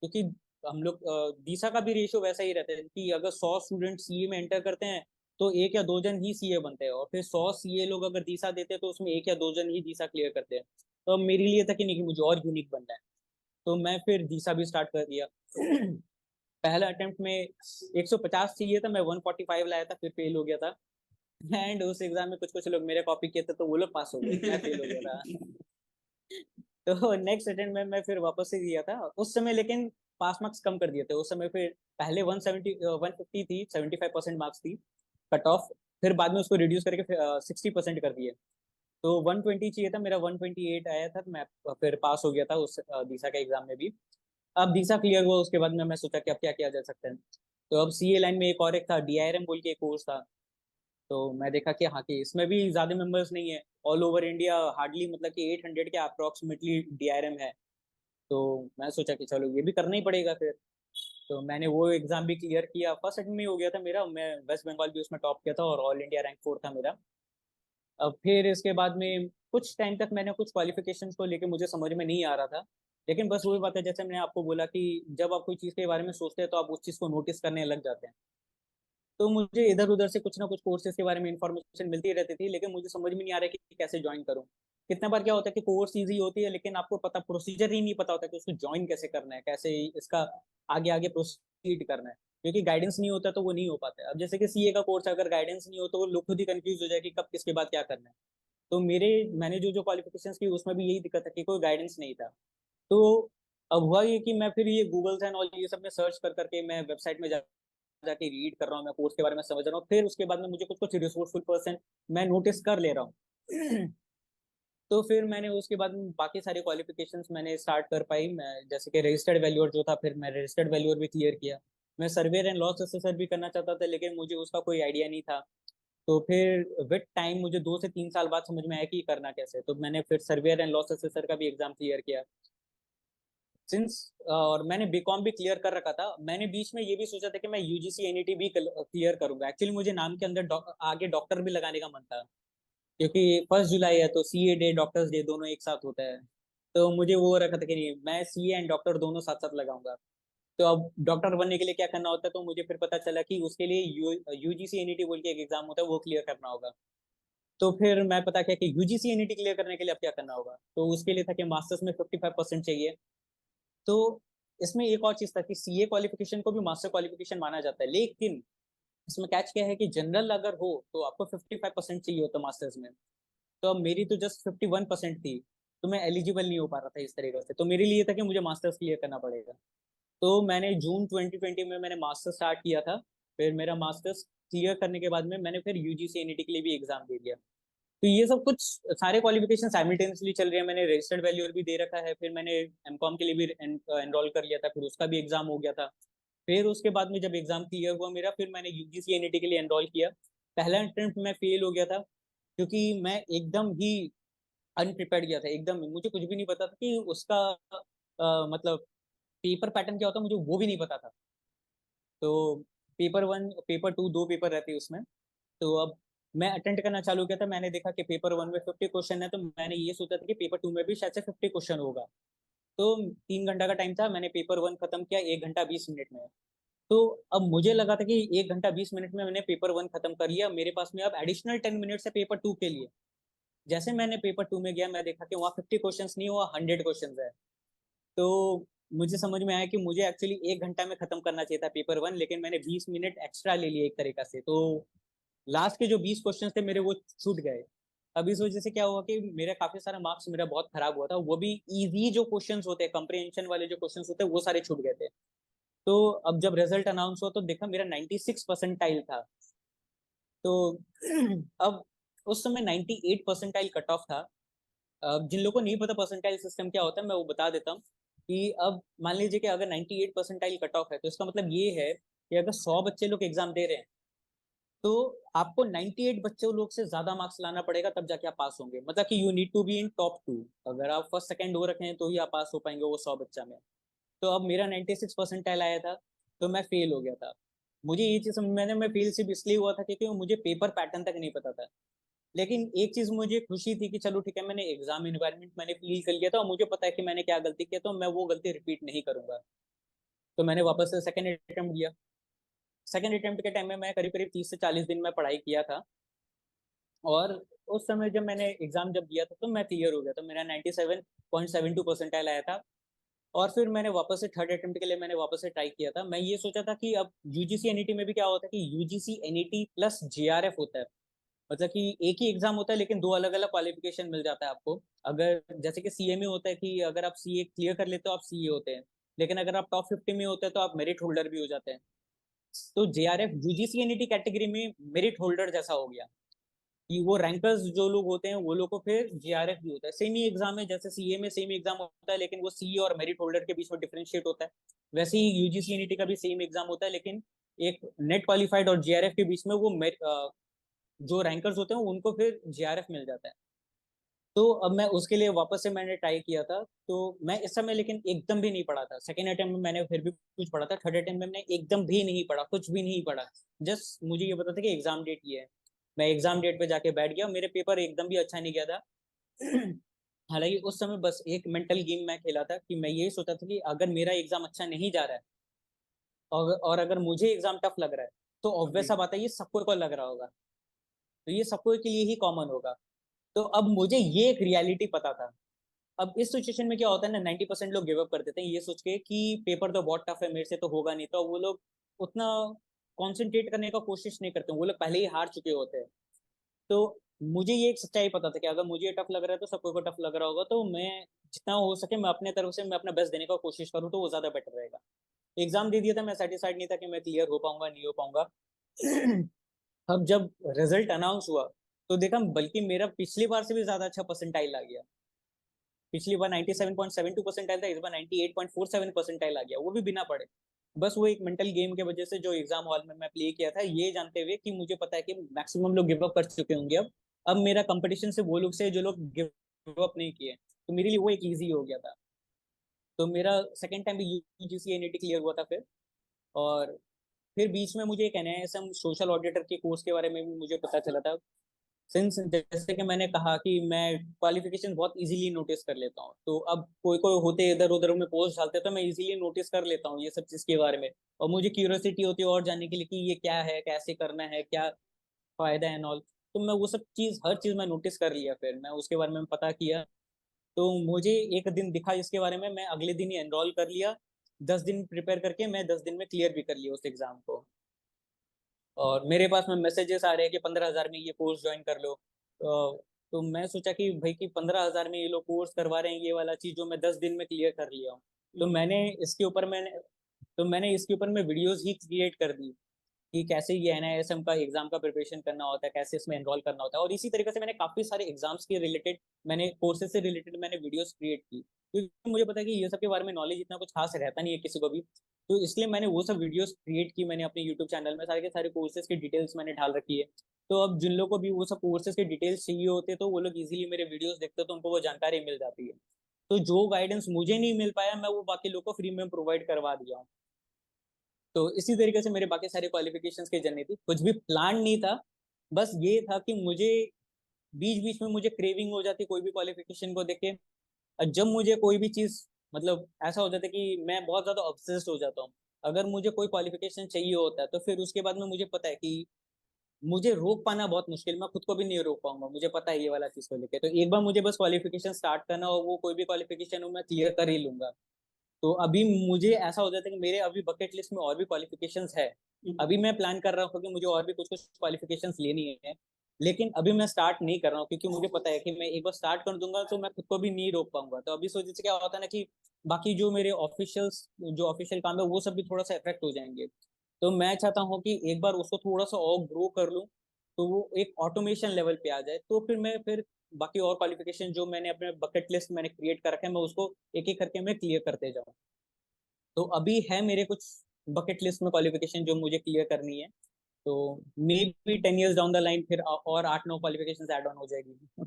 क्योंकि हम लोग दीसा का भी रेशियो वैसा ही रहता है कि अगर 100 स्टूडेंट सीए में एंटर करते हैं तो 1 या 2 जन ही सीए बनते हैं, और फिर 100 सीए लोग अगर दीसा देते हैं तो उसमें 1 या 2 जन ही दीसा क्लियर करते हैं। तो अब मेरे लिए था कि नहीं, कि मुझे और यूनिक बनना है, तो मैं फिर दीसा भी स्टार्ट कर दिया। पहला अटेम्प्ट में 150 चाहिए था, मैं 145 लाया था, फिर फेल हो गया था। एंड उस एग्जाम में कुछ कुछ लोग मेरे कॉपी किए थे तो वो लोग पास हो गए, मैं फेल हो गया था। तो नेक्स्ट अटेम्प्ट में मैं फिर वापस से दिया था उस समय, लेकिन पास मार्क्स कम कर दिए थे उस समय। फिर पहले 150 थी, 75% मार्क्स थी कट ऑफ, फिर बाद में उसको रिड्यूस करके 60% कर दिए। तो 120 चाहिए था, मेरा 128 आया था, तो मैं फिर पास हो गया था उस दीसा के एग्जाम में भी। अब दीसा क्लियर हुआ, उसके बाद में मैं सोचा कि अब क्या किया जा सकता है। तो अब सीए लाइन में एक और एक था, डीआईआरएम बोल के एक कोर्स था। तो मैं देखा कि हाँ, कि इसमें भी ज्यादा मेंबर्स नहीं है, ऑल ओवर इंडिया हार्डली मतलब कि 800 के अप्रोक्सीमेटली डीआईआरएम है। तो मैं सोचा कि चलो ये भी करना ही पड़ेगा फिर। तो मैंने वो एग्जाम भी क्लियर किया, फर्स्ट अटेम्प्ट में हो गया था मेरा, मैं वेस्ट बंगाल भी उसमें टॉप किया था और ऑल इंडिया रैंक 4 था मेरा। अब फिर इसके बाद में कुछ टाइम तक मैंने कुछ क्वालिफिकेशंस को लेके मुझे समझ में नहीं आ रहा था। लेकिन बस वही बात है, जैसे मैंने आपको बोला कि जब आप कोई चीज़ के बारे में सोचते हैं तो आप उस चीज़ को नोटिस करने लग जाते हैं। तो मुझे इधर उधर से कुछ ना कुछ कोर्सेज के बारे में इंफॉर्मेशन मिलती रहती थी, लेकिन मुझे समझ में नहीं आ रहा कि कैसे ज्वाइन करूं। कितना बार क्या होता है कि कोर्स इजी होती है, लेकिन आपको पता प्रोसीजर ही नहीं पता होता कि उसको ज्वाइन कैसे करना है, कैसे इसका आगे आगे प्रोसीड करना है। क्योंकि गाइडेंस नहीं होता तो वो नहीं हो पाता है। अब जैसे कि सीए का कोर्स, अगर गाइडेंस नहीं हो तो वो लोग खुद ही कंफ्यूज हो जाए कि कब किसके बाद क्या करना है। तो मैंने जो जो क्वालिफिकेशंस की उसमें भी यही दिक्कत है कि कोई गाइडेंस नहीं था। तो अब हुआ ये कि मैं फिर ये गूगल एंड ऑल ये सब में सर्च कर करके मैं वेबसाइट में जाके रीड कर रहा हूँ, मैं कोर्स के बारे में समझ रहा हूँ, फिर उसके बाद में मुझे कुछ कुछ रिसोर्सफुल पर्सन मैं नोटिस कर ले रहा हूँ। तो फिर मैंने उसके बाद में बाकी सारी क्वालिफिकेशंस मैंने स्टार्ट कर पाई। मैं जैसे कि रजिस्टर्ड वैल्यूअर जो था, फिर मैं रजिस्टर्ड वैल्यूअर भी क्लियर किया। मैं सर्वेयर एंड लॉस असेसर भी करना चाहता था, लेकिन मुझे उसका कोई आइडिया नहीं था। तो फिर विद टाइम मुझे 2 से 3 साल बाद समझ में आया कि करना कैसे, तो मैंने फिर सर्वेयर एंड लॉस असेसर का भी एग्जाम क्लियर किया। सिंस और मैंने बीकॉम भी क्लियर कर रखा था, मैंने बीच में ये भी सोचा था कि मैं यूजीसी एनईटी भी क्लियर करूंगा। एक्चुअली मुझे नाम के अंदर आगे डॉक्टर भी लगाने का मन था, क्योंकि 1 जुलाई है तो सीए डे डॉक्टर्स डे दोनों एक साथ होता है। तो मुझे वो रखा था कि नहीं, मैं सीए एंड डॉक्टर दोनों साथ साथ लगाऊंगा। तो अब डॉक्टर बनने के लिए क्या करना होता है, तो मुझे फिर पता चला कि उसके लिए यूजीसी एनईटी बोल के एक एग्जाम होता है, वो क्लियर करना होगा। तो फिर मैं पता किया कि यूजीसी एनईटी क्लियर करने के लिए अब क्या करना होगा, तो उसके लिए था कि मास्टर्स में 55% चाहिए। तो इसमें एक और चीज था कि सीए क्वालिफिकेशन को भी मास्टर क्वालिफिकेशन माना जाता है, लेकिन इसमें कैच क्या है कि जनरल अगर हो तो आपको 55% चाहिए होता मास्टर्स में। तो अब मेरी तो जस्ट 51% थी, तो मैं एलिजिबल नहीं हो पा रहा था इस तरीके से। तो मेरे लिए था कि मुझे मास्टर्स क्लियर करना पड़ेगा। तो मैंने जून 2020 में मैंने मास्टर्स स्टार्ट किया था। फिर मेरा मास्टर्स क्लियर करने के बाद में मैंने फिर यूजीसी एनईटी के लिए भी एग्जाम दे दिया। तो ये सब कुछ सारे क्वालिफिकेशन साइमल्टेनियसली चल रहे हैं। मैंने रजिस्टर्ड वैल्यूअर भी दे रखा है, फिर मैंने एमकॉम के लिए भी एनरोल कर लिया था, फिर उसका भी एग्जाम हो गया था। फिर उसके बाद में जब एग्जाम क्लियर हुआ मेरा, फिर मैंने यूजीसी एनईटी के लिए एनरोल किया। पहला अटेम्प्ट में फेल हो गया था, क्योंकि मैं एकदम ही अनप्रिपेयर्ड गया था, एकदम मुझे कुछ भी नहीं पता था कि उसका मतलब पेपर पैटर्न क्या होता है, मुझे वो भी नहीं पता था। तो पेपर 1 पेपर 2 दो पेपर रहते हैं उसमें। तो अब मैं अटेंड करना चालू किया था, मैंने देखा कि पेपर 1 में 50 क्वेश्चन है, तो मैंने ये सोचा था कि पेपर 2 में भी शायद से 50 क्वेश्चन होगा। तो 3 घंटा का टाइम था, मैंने पेपर 1 खत्म किया 1 घंटा 20 मिनट में। तो अब मुझे लगा था कि 1 घंटा 20 मिनट में मैंने पेपर 1 खत्म कर लिया, मेरे पास में अब एडिशनल 10 मिनट्स है पेपर 2 के लिए। जैसे मैंने पेपर 2 में गया, मैं देखा कि वहाँ 50 क्वेश्चन नहीं हुआ, 100 क्वेश्चन है। तो मुझे समझ में आया कि मुझे एक्चुअली 1 घंटा में खत्म करना चाहिए था पेपर 1, लेकिन मैंने 20 मिनट एक्स्ट्रा ले लिए एक तरीका से। तो लास्ट के जो 20 क्वेश्चन थे मेरे, वो छूट गए। अब इस वजह से क्या हुआ कि मेरा काफी सारा मार्क्स मेरा बहुत खराब हुआ था, वो भी इजी जो क्वेश्चंस होते हैं, कंप्रीहेंशन वाले जो क्वेश्चंस होते हैं, वो सारे छूट गए थे। तो अब जब रिजल्ट अनाउंस हुआ तो देखा मेरा 96 परसेंटाइल था। तो अब उस समय 98 परसेंटाइल कट ऑफ था। अब जिन लोगों को नहीं पता परसेंटाइल सिस्टम क्या होता है, मैं वो बता देता हूँ कि अब मान लीजिए कि अगर 98 परसेंटाइल कट ऑफ है, तो इसका मतलब ये है कि अगर 100 बच्चे लोग एग्जाम दे रहे हैं, तो आपको 98 बच्चों लोग से ज्यादा मार्क्स लाना पड़ेगा, तब जाके आप पास होंगे। मतलब कि you need to be in top 2। अगर आप फर्स्ट सेकंड हो रखे हैं तो ही आप पास हो पाएंगे वो 100 बच्चा में। तो अब मेरा 96 परसेंटाइल आया था, तो मैं फेल हो गया था। मुझे ये चीज मैं फेल सिर्फ इसलिए हुआ था क्योंकि मुझे पेपर पैटर्न तक नहीं पता था। लेकिन एक चीज मुझे खुशी थी कि चलो ठीक है, मैंने एग्जाम इन्वायरमेंट मैंने फील कर लिया था और मुझे पता है कि मैंने क्या गलती किया, तो मैं वो गलती रिपीट नहीं करूंगा। तो मैंने वापस से सेकेंड अटेम्प्ट दिया। सेकेंड अटेम्प्ट के टाइम में मैं करीब करीब 30 से 40 दिन में पढ़ाई किया था, और उस समय जब मैंने एग्जाम जब दिया था तो मैं क्लियर हो गया था, मेरा 97.72 परसेंटाइल आया था। और फिर मैंने वापस से थर्ड अटेम्प्ट के लिए मैंने वापस से ट्राई किया था। मैं ये सोचा था कि अब यूजीसी एनईटी में भी क्या होता है कि यूजीसी एनईटी प्लस जेआरएफ होता है, मतलब कि एक ही एग्जाम होता है लेकिन दो अलग अलग क्वालिफिकेशन मिल जाता है आपको। अगर जैसे कि सीए में होता है कि अगर आप सीए क्लियर कर लेते हो आप सीए होते हैं, लेकिन अगर आप टॉप 50 में होते हैं तो आप मेरिट होल्डर भी हो जाते हैं। तो जेआरएफ यूजीसी एनईटी कैटेगरी में मेरिट होल्डर जैसा हो गया कि वो रैंकर्स जो लोग होते हैं वो लोग को फिर जेआरएफ भी होता है। सेम ही एग्जाम है, जैसे सीए में सेम एग्जाम होता है लेकिन वो सीए और मेरिट होल्डर के बीच में डिफरेंशिएट होता है, वैसे ही यूजीसी एनईटी का भी सेम एग्जाम होता है, लेकिन एक नेट क्वालिफाइड और जेआरएफ के बीच में वो जो रैंकर्स होते हैं उनको फिर जेआरएफ मिल जाता है। तो अब मैं उसके लिए वापस से मैंने ट्राई किया था। तो मैं इस समय लेकिन एकदम भी नहीं पढ़ा था, सेकेंड अटेम्प्ट में मैंने फिर भी कुछ पढ़ा था, थर्ड अटेम्प्ट में मैंने एकदम भी नहीं पढ़ा, कुछ भी नहीं पढ़ा। जस्ट मुझे ये पता था कि एग्जाम डेट ये है, मैं एग्जाम डेट पे जाके बैठ गया, मेरे पेपर एकदम भी अच्छा नहीं गया था। हालांकि उस समय बस एक मेंटल गेम मैं खेला था कि मैं यही सोचा था कि अगर मेरा एग्जाम अच्छा नहीं जा रहा है और अगर मुझे एग्जाम टफ लग रहा है तो ऑब्वियस सा बात है ये सबको को लग रहा होगा, तो ये सबको के लिए ही कॉमन होगा। तो अब मुझे ये एक रियलिटी पता था। अब इस सिचुएशन में क्या होता है ना, 90% लोग गिव अप कर देते हैं ये सोच के कि पेपर तो बहुत टफ है, मेरे से तो होगा नहीं, तो वो लोग उतना कॉन्सेंट्रेट करने का कोशिश नहीं करते, वो लोग पहले ही हार चुके होते हैं। तो मुझे ये एक सच्चाई पता था कि अगर मुझे टफ लग रहा है तो सबको को टफ लग रहा होगा, तो मैं जितना हो सके मैं अपने तरफ से मैं अपना बेस्ट देने का कोशिश करूँ तो वो ज्यादा बेटर रहेगा। एग्जाम दे दिया था, मैं सेटिस्फाइड नहीं था कि मैं क्लियर हो पाऊंगा नहीं हो पाऊंगा। अब जब रिजल्ट अनाउंस हुआ तो देखा बल्कि मेरा पिछली बार से भी ज्यादा अच्छा परसेंटाइल आ गया। पिछली बार 97.72 परसेंटाइल था, इस बार 98.47 परसेंटाइल आ गया, वो भी बिना पढ़े। बस वो एक मेंटल गेम के वजह से जो एग्जाम हॉल में मैं प्ले किया था, ये जानते हुए कि मुझे पता है कि मैक्सिमम लोग गिव अप कर चुके होंगे। अब मेरा कंपटीशन से वो लोग से जो लोग गिव अप नहीं किए, तो मेरे लिए वो एक ईजी हो गया था। तो मेरा सेकेंड टाइम भी यूजीसी एनईटी क्लियर हुआ था फिर। और फिर बीच में मुझे एक एनआईएसएम सोशल ऑडिटर के कोर्स के बारे में भी मुझे पता चला था। सिंस जैसे कि मैंने कहा कि मैं क्वालिफिकेशन बहुत इजीली नोटिस कर लेता हूँ, तो अब कोई कोई होते इधर उधर में पोस्ट डालते हैं तो मैं इजीली नोटिस कर लेता हूँ ये सब चीज़ के बारे में। और मुझे क्यूरियोसिटी होती है और जानने के लिए कि ये क्या है, कैसे करना है, क्या फायदा है, ऑल। तो मैं वो सब चीज़ हर चीज़ मैं नोटिस कर लिया, फिर मैं उसके बारे में पता किया। तो मुझे एक दिन दिखा इसके बारे में, मैं अगले दिन ही एनरोल कर लिया। 10 दिन प्रिपेयर करके मैं 10 दिन में क्लियर भी कर लिया उस एग्जाम को। और मेरे पास में मैसेजेस आ रहे हैं कि 15,000 में ये कोर्स ज्वाइन कर लो। तो मैं सोचा कि भाई कि 15,000 में ये लोग कोर्स करवा रहे हैं ये वाला चीज जो मैं 10 दिन में क्लियर कर लिया हूँ। तो मैंने इसके ऊपर मैं वीडियोस ही क्रिएट कर दी कि कैसे ये एनआईएसएम का एग्जाम का प्रिपरेशन करना होता है, कैसे इसमें एनरोल करना होता है। और इसी तरीके से मैंने काफी सारे एग्जाम्स के रिलेटेड, मैंने कोर्सेज से रिलेटेड मैंने वीडियोस क्रिएट की, क्योंकि मुझे पता है कि ये सब के बारे में नॉलेज इतना कुछ खास रहता नहीं है किसी को भी। तो इसलिए मैंने वो सब वीडियोस क्रिएट की, मैंने अपने यूट्यूब चैनल में सारे के सारे कोर्सेज की डिटेल्स मैंने डाल रखी है। तो अब जिन लोगों को भी वो सब कोर्सेज के डिटेल्स चाहिए होते हैं तो वो लोग इजीली मेरे वीडियोस देखते हैं, तो उनको वो जानकारी मिल जाती है। तो जो गाइडेंस मुझे नहीं मिल पाया मैं वो बाकी लोगों को फ्री में प्रोवाइड करवा दिया हूँ। तो इसी तरीके से मेरे बाकी सारे क्वालिफिकेशंस की जर्नी थी, कुछ भी प्लान नहीं था। बस ये था कि मुझे बीच बीच में मुझे क्रेविंग हो जाती कोई भी क्वालिफिकेशन को देख के। और जब मुझे कोई भी चीज, मतलब ऐसा हो जाता है कि मैं बहुत ज्यादा ऑब्सेस्ड हो जाता हूँ। अगर मुझे कोई क्वालिफिकेशन चाहिए होता है तो फिर उसके बाद में मुझे पता है कि मुझे रोक पाना बहुत मुश्किल, मैं खुद को भी नहीं रोक पाऊंगा, मुझे पता है ये वाला चीज को लेके। तो एक बार मुझे बस क्वालिफिकेशन स्टार्ट करना और वो कोई भी क्वालिफिकेशन हो मैं क्लियर कर ही लूंगा। तो अभी मुझे ऐसा हो जाता है कि मेरे अभी बकेट लिस्ट में और भी क्वालिफिकेशंस है। अभी मैं प्लान कर रहा हूँ कि मुझे और भी कुछ कुछ क्वालिफिकेशंस लेनी है, लेकिन अभी मैं स्टार्ट नहीं कर रहा हूँ क्योंकि मुझे पता है कि मैं एक बार स्टार्ट कर दूंगा तो मैं खुद को भी नहीं रोक पाऊंगा। तो अभी सोचिए क्या होता है ना कि बाकी जो मेरे ऑफिशियल्स जो ऑफिशियल काम है वो सब भी थोड़ा सा इफेक्ट हो जाएंगे। तो मैं चाहता हूँ कि एक बार उसको थोड़ा सा और ग्रो कर लूँ, तो वो एक ऑटोमेशन लेवल पे आ जाए, तो फिर बाकी और क्वालिफिकेशन जो मैंने अपने बकेट लिस्ट मैंने क्रिएट कर रखे हैं मैं उसको एक एक करके मैं क्लियर करते जाऊँ। तो अभी है मेरे कुछ बकेट लिस्ट में क्वालिफिकेशन जो मुझे क्लियर करनी है। तो may be 10 years down the line फिर और 8-9 क्वालिफिकेशन ऐड ऑन हो जाएगी।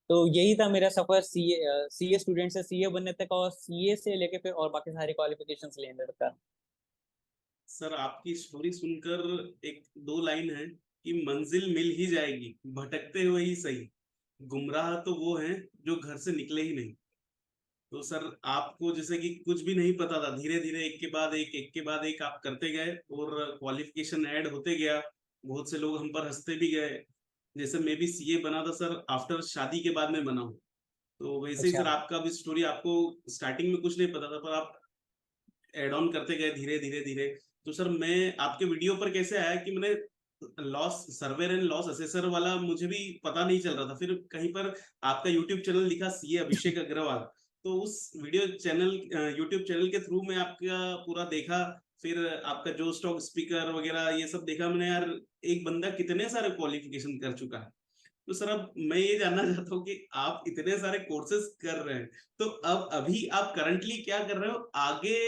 तो यही था मेरा सफर सीए स्टूडेंट से सीए बनने तक, और सीए से लेके फिर और बाकी सारे क्वालिफिकेशंस लेने तक का। सर आपकी स्टोरी सुनकर एक दो लाइन है कि मंजिल मिल ही जाएगी भटकते हुए ही सही, गुमराह तो वो हैं जो घर से निकले ही नहीं। तो सर आपको जैसे कि कुछ भी नहीं पता था, धीरे धीरे एक के बाद एक आप करते गए और क्वालिफिकेशन ऐड होते गया। बहुत से लोग हम पर हंसते भी गए। जैसे मैं भी सीए बना था सर, आफ्टर शादी के बाद में बना हूँ। तो वैसे ही अच्छा। सर आपका भी स्टोरी, आपको स्टार्टिंग में कुछ नहीं पता था पर आप एड ऑन करते गए धीरे धीरे धीरे। तो सर मैं आपके वीडियो पर कैसे आया कि मैंने loss surveyor and loss assessor वाला मुझे भी पता नहीं चल रहा था, फिर कहीं पर आपका यूट्यूब चैनल लिखा सीए अभिषेक अग्रवाल। तो उस वीडियो चैनल यूट्यूब चैनल के थ्रू मैं आपका पूरा देखा। फिर आपका जो स्टॉक स्पीकर वगैरह ये सब देखा मैंने, यार एक बंदा कितने सारे क्वालिफिकेशन कर चुका है। तो सर अब मैं ये जानना चाहता हूँ कि आप इतने सारे कोर्सेज कर रहे हैं, तो अब अभी आप करंटली क्या कर रहे हो आगे?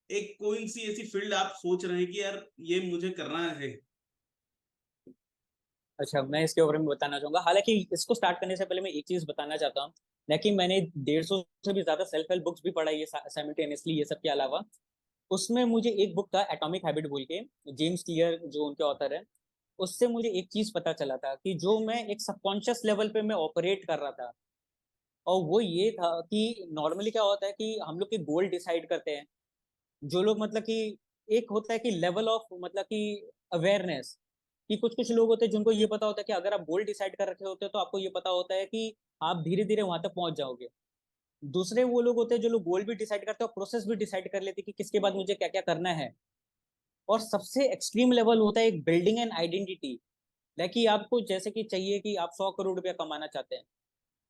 एक कोई सी ऐसी फील्ड आप सोच रहे हैं कि यार ये मुझे करना है? अच्छा, मैं इसके बारे में बताना चाहूंगा। हालांकि इसको स्टार्ट करने से पहले मैं एक चीज बताना चाहता हूँ, ना कि मैंने 150 से भी ज्यादा सेल्फ हेल्प बुक्स भी पढ़ाई है साइमल्टेनियसली ये सब के अलावा। उसमें मुझे एक बुक था एटॉमिक हैबिट बोल के, जेम्स क्लियर जो उनके ऑथर है। उससे मुझे एक चीज पता चला था कि जो मैं एक सबकॉन्शियस लेवल पे मैं ऑपरेट कर रहा था, और वो ये था कि नॉर्मली क्या होता है कि हम लोग के गोल डिसाइड करते हैं जो लोग, मतलब कि एक होता है कि लेवल ऑफ, मतलब कि अवेयरनेस, कि कुछ कुछ लोग होते हैं जिनको ये पता होता है कि अगर आप गोल डिसाइड कर रखे होते हैं तो आपको ये पता होता है कि आप धीरे धीरे वहां तक पहुंच जाओगे। दूसरे वो लोग होते हैं जो लोग गोल भी डिसाइड करते हैं और प्रोसेस भी डिसाइड कर लेते हैं कि किसके बाद मुझे क्या क्या करना है। और सबसे एक्सट्रीम लेवल होता है एक बिल्डिंग एंड आइडेंटिटी। लाइक कि आपको जैसे कि चाहिए कि आप 100 करोड़ रुपया कमाना चाहते हैं,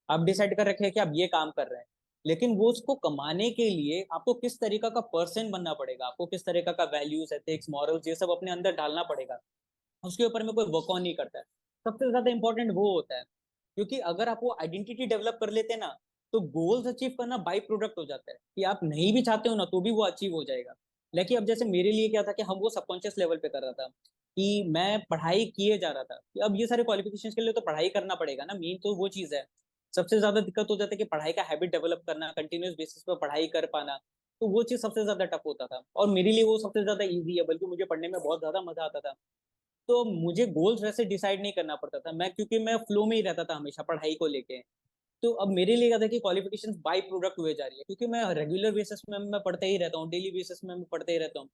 आप डिसाइड कर रखे हैं कि आप ये काम कर रहे हैं, लेकिन वो उसको कमाने के लिए आपको किस तरीका का पर्सन बनना पड़ेगा, आपको किस तरीका का वैल्यूज, एथिक्स, मॉरल्स ये सब अपने अंदर डालना पड़ेगा। उसके ऊपर में कोई वर्क ऑन नहीं करता है। सबसे ज्यादा इंपॉर्टेंट वो होता है, क्योंकि अगर आप वो आइडेंटिटी डेवलप कर लेते हैं ना, तो गोल्स अचीव करना बाई प्रोडक्ट हो जाता है, कि आप नहीं भी चाहते हो ना तो भी वो अचीव हो जाएगा। लेकिन अब जैसे मेरे लिए क्या था कि हम वो सबकॉन्शियस लेवल पे कर रहा था, कि मैं पढ़ाई किए जा रहा था कि अब ये सारे क्वालिफिकेशन के लिए तो पढ़ाई करना पड़ेगा ना, मेन तो वो चीज है। सबसे ज्यादा दिक्कत हो जाती है कि पढ़ाई का हैबिट डेवलप करना, कंटिन्यूस बेसिस पर पढ़ाई कर पाना। तो वो चीज सबसे ज्यादा टफ होता था, और मेरे लिए वो सबसे ज्यादा ईजी है, बल्कि मुझे पढ़ने में बहुत ज्यादा मजा आता था। तो मुझे गोल्स वैसे डिसाइड नहीं करना पड़ता था, मैं क्योंकि मैं फ्लो में ही रहता था हमेशा पढ़ाई को लेके। तो अब मेरे लिए क्या था कि क्वालिफिकेशंस बाय प्रोडक्ट हुए जा रही है, क्योंकि मैं रेगुलर बेसिस में मैं पढ़ते ही रहता हूँ, डेली बेसिस में मैं पढ़ते ही रहता हूँ।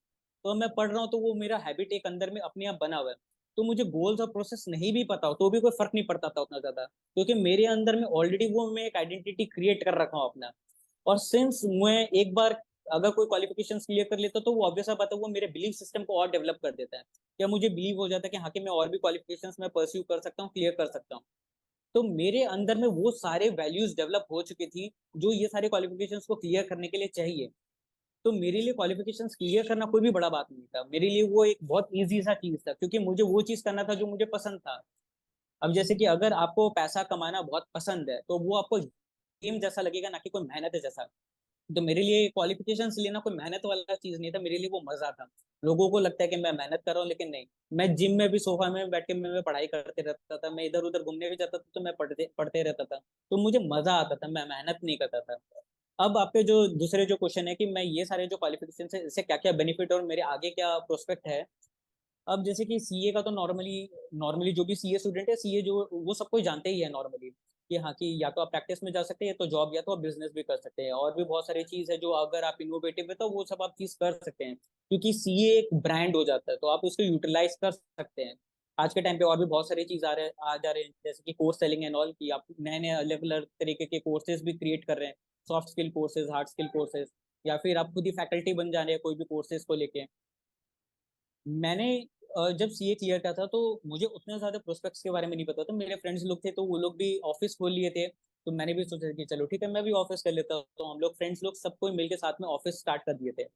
तो मैं पढ़ रहा हूँ तो वो मेरा हैबिट एक अंदर में अपने आप बना हुआ है। तो मुझे गोल्स और प्रोसेस नहीं भी पता हो तो भी कोई फर्क नहीं पड़ता था उतना ज्यादा, क्योंकि मेरे अंदर में ऑलरेडी वो मैं एक आइडेंटिटी क्रिएट कर रखा हूँ अपना। और सिंस मैं एक बार अगर कोई क्वालिफिकेशन क्लियर कर लेता तो वो ऑब्वियस बात है वो मेरे बिलीफ सिस्टम को और डेवलप कर देता है। क्या मुझे बिलीव हो जाता है कि हाँ कि मैं और भी क्वालिफिकेशंस में परस्यू कर सकता हूँ, क्लियर कर सकता हूँ। तो मेरे अंदर में वो सारे वैल्यूज डेवलप हो चुकी थी जो ये सारे क्वालिफिकेशंस को क्लियर करने के लिए चाहिए। तो मेरे लिए क्वालिफिकेशंस क्लियर करना कोई भी बड़ा बात नहीं था, मेरे लिए वो एक बहुत ईजी सा चीज था, क्योंकि मुझे वो चीज करना था जो मुझे पसंद था। अब जैसे कि अगर आपको पैसा कमाना बहुत पसंद है तो वो आपको गेम जैसा लगेगा, ना कि कोई मेहनत जैसा। तो मेरे लिए क्वालिफिकेशंस लेना कोई मेहनत वाला चीज नहीं था, मेरे लिए वो मजा था। लोगों को लगता है कि मैं मेहनत कर रहा हूँ, लेकिन नहीं। मैं जिम में भी सोफा में बैठ के मैं पढ़ाई करते रहता था, मैं इधर उधर घूमने भी जाता था तो मैं पढ़ते पढ़ते रहता था। तो मुझे मजा आता था, मैं मेहनत नहीं करता था। अब आपके जो दूसरे जो क्वेश्चन है कि मैं ये सारे जो क्वालिफिकेशन है इससे क्या क्या बेनिफिट और मेरे आगे क्या प्रोस्पेक्ट है। अब जैसे कि सीए का तो नॉर्मली नॉर्मली जो भी सीए स्टूडेंट है, सीए जो वो सबको जानते ही है नॉर्मली, कि हाँ कि या तो आप प्रैक्टिस में जा सकते हैं, या तो जॉब, या तो आप बिजनेस भी कर सकते हैं, और भी बहुत सारी चीज है जो अगर आप इनोवेटिव है तो वो सब आप चीज कर सकते हैं। क्योंकि सीए एक ब्रांड हो जाता है तो आप उसको यूटिलाइज कर सकते हैं। आज के टाइम पे और भी बहुत सारी चीज आ जा रहे हैं, जैसे कि कोर्स सेलिंग एंड ऑल, की आप नए नए अलग अलग तरीके के कोर्सेज भी क्रिएट कर रहे हैं। Soft skill courses, hard skill courses, या फिर आप खुद ही फैकल्टी बन जा रहे हैं कोई भी कोर्सेज को लेके। मैंने जब सीए क्लियर किया था तो मुझे उतने ज्यादा प्रोस्पेक्ट्स के बारे में नहीं पता था। मेरे फ्रेंड्स लोग थे तो वो लोग भी ऑफिस खोल लिए थे, तो मैंने भी सोचा कि चलो ठीक है मैं भी ऑफिस कर लेता हूँ। तो हम लोग फ्रेंड्स लोग सबको मिलकर साथ में ऑफिस स्टार्ट कर दिए थे।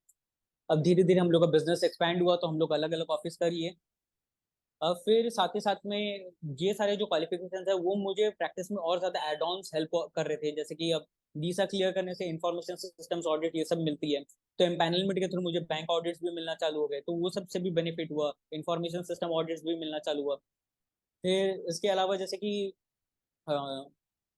अब धीरे धीरे हम लोग का बिजनेस एक्सपैंड हुआ तो हम लोग अलग अलग ऑफिस कर लिए। अब फिर साथ ही साथ में ये सारे जो क्वालिफिकेशन है वो मुझे प्रैक्टिस में और ज्यादा एड ऑन्स हेल्प कर रहे थे, जैसे कि अब वीसा क्लियर करने से इंफॉर्मेशन सिस्टम्स ऑडिट ये सब मिलती है। तो एम्पैनलमेंट के थ्रू मुझे बैंक ऑडिट्स भी मिलना चालू हो गए, तो वो सबसे भी बेनिफिट हुआ, इंफॉर्मेशन सिस्टम ऑडिट्स भी मिलना चालू हुआ। फिर इसके अलावा जैसे कि अ,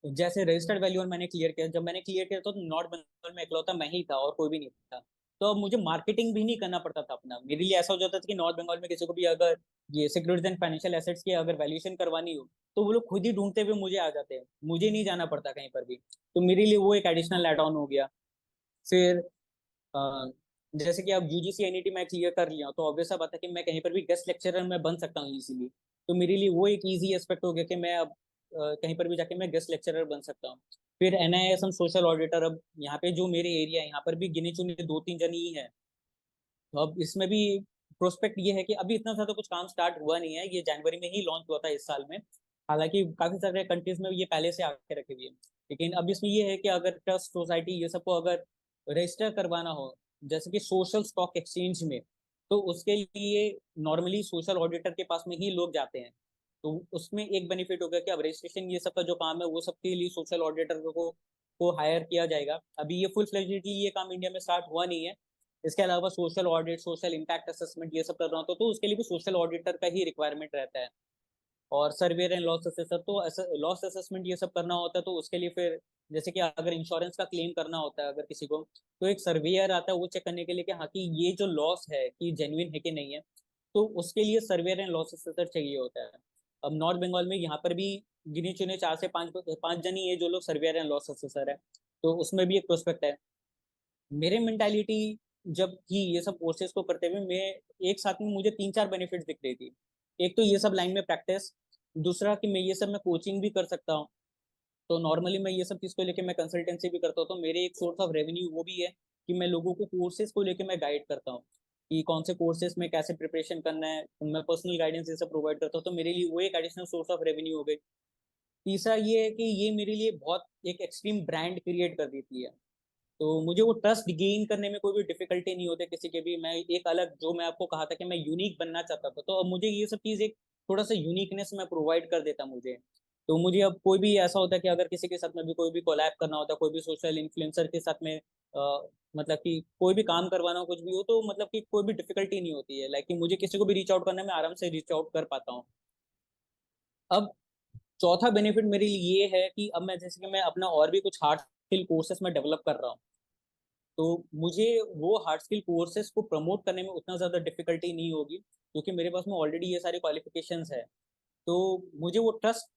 जैसे रजिस्टर्ड वैल्यू मैंने क्लियर किया, जब मैंने क्लियर किया तो नॉर्थ बंगाल में इकलौता मैं ही था और कोई भी नहीं था। तो अब मुझे मार्केटिंग भी नहीं करना पड़ता था अपना। मेरे लिए ऐसा हो जाता था कि नॉर्थ बंगाल में किसी को भी अगर ये सिक्योरिटीज एंड फाइनेंशियल एसेट्स की अगर वैल्यूएशन करवानी हो तो वो लोग खुद ही ढूंढते हुए मुझे आ जाते हैं, मुझे नहीं जाना पड़ता कहीं पर भी। तो मेरे लिए वो एक एडिशनल एड ऑन हो गया। फिर जैसे कि अब यूजीसी एनईटी मैं क्लियर कर लिया तो ऑब्वियस सा बात है कि मैं कहीं पर भी गेस्ट लेक्चरर मैं बन सकता हूँ इजीली। तो मेरे लिए वो एक इजी एस्पेक्ट हो गया कि मैं अब कहीं पर भी जाके मैं गेस्ट लेक्चरर बन सकता हूँ। फिर एनआईएसएम सोशल ऑडिटर, अब यहाँ पे जो मेरे एरिया है यहाँ पर भी गिने चुने 2-3 जन ही है। तो अब इसमें भी प्रोस्पेक्ट ये है कि अभी इतना ज्यादा कुछ काम स्टार्ट हुआ नहीं है, ये जनवरी में ही लॉन्च हुआ था इस साल में। हालांकि काफी सारे कंट्रीज में ये पहले से आके रखे हुए हैं, लेकिन अब इसमें ये है कि अगर ट्रस्ट सोसाइटी ये सबको अगर रजिस्टर करवाना हो जैसे कि सोशल स्टॉक एक्सचेंज में, तो उसके लिए नॉर्मली सोशल ऑडिटर के पास में ही लोग जाते हैं। तो उसमें एक बेनिफिट हो गया कि अब रजिस्ट्रेशन ये सब का जो काम है वो सबके लिए सोशल ऑडिटर को हायर किया जाएगा। अभी ये फुल फ्लेजेडली ये काम इंडिया में स्टार्ट हुआ नहीं है। इसके अलावा social audit, social impact assessment ये सब कर रहा होता तो उसके लिए भी सोशल ऑडिटर का ही रिक्वायरमेंट रहता है। और सर्वेयर एंड लॉस असेसर, तो लॉस असेसमेंट ये सब करना होता है तो उसके लिए फिर जैसे कि अगर इंश्योरेंस का क्लेम करना होता है अगर किसी को, तो एक सर्वेयर आता है वो चेक करने के लिए कि हाँ कि ये जो लॉस है कि जेन्युइन है कि नहीं है। तो उसके लिए सर्वेयर एंड लॉस असेसर चाहिए होता है। अब नॉर्थ बंगाल में यहाँ पर भी गिने चुने 4 से 5 जन ही है जो लोग सर्वेयर एंड लॉस असेसर है। तो उसमें भी एक प्रोस्पेक्ट है। मेरे मेंटालिटी जब कि ये सब कोर्सेज को करते हुए मैं एक साथ में मुझे 3-4 बेनिफिट्स दिख रही थी। एक तो ये सब लाइन में प्रैक्टिस, दूसरा कि मैं ये सब मैं कोचिंग भी कर सकता हूँ। तो नॉर्मली मैं ये सब चीज़ को लेके मैं कंसल्टेंसी भी करता हूँ, तो मेरे एक सोर्स ऑफ रेवेन्यू वो भी है कि मैं लोगों को कोर्सेज को लेके मैं गाइड करता हूँ कि कौन से कोर्सेज में कैसे प्रिपरेशन करना है, मैं पर्सनल गाइडेंस ये सब प्रोवाइड करता हूँ, तो मेरे लिए वो एक एडिशनल सोर्स ऑफ रेवेन्यू हो गई। तीसरा ये है कि ये मेरे लिए बहुत एक एक्सट्रीम ब्रांड क्रिएट कर देती है। तो मुझे वो ट्रस्ट गेन करने में कोई भी डिफिकल्टी नहीं होती किसी के भी। मैं एक अलग, जो मैं आपको कहा था कि मैं यूनिक बनना चाहता था, तो अब मुझे ये सब चीज़ एक थोड़ा सा यूनिकनेस में प्रोवाइड कर देता मुझे। तो मुझे अब कोई भी ऐसा होता है कि अगर किसी के साथ में भी कोई भी कोलैब करना होता है, कोई भी सोशल इन्फ्लुएंसर के साथ में मतलब कि कोई भी काम करवाना हो कुछ भी हो, तो मतलब कि कोई भी डिफिकल्टी नहीं होती है। लाइक कि मुझे किसी को भी रीच आउट करने में आराम से रीच आउट कर पाता हूँ। अब चौथा बेनिफिट मेरे लिए ये है कि अब मैं जैसे कि मैं अपना और भी कुछ हार्ड स्किल कोर्सेस में डेवलप कर रहा हूँ, तो मुझे वो हार्ड स्किल कोर्सेज को प्रमोट करने में उतना ज़्यादा डिफिकल्टी नहीं होगी क्योंकि मेरे पास में ऑलरेडी ये सारी क्वालिफिकेशंस है। तो मुझे वो ट्रस्ट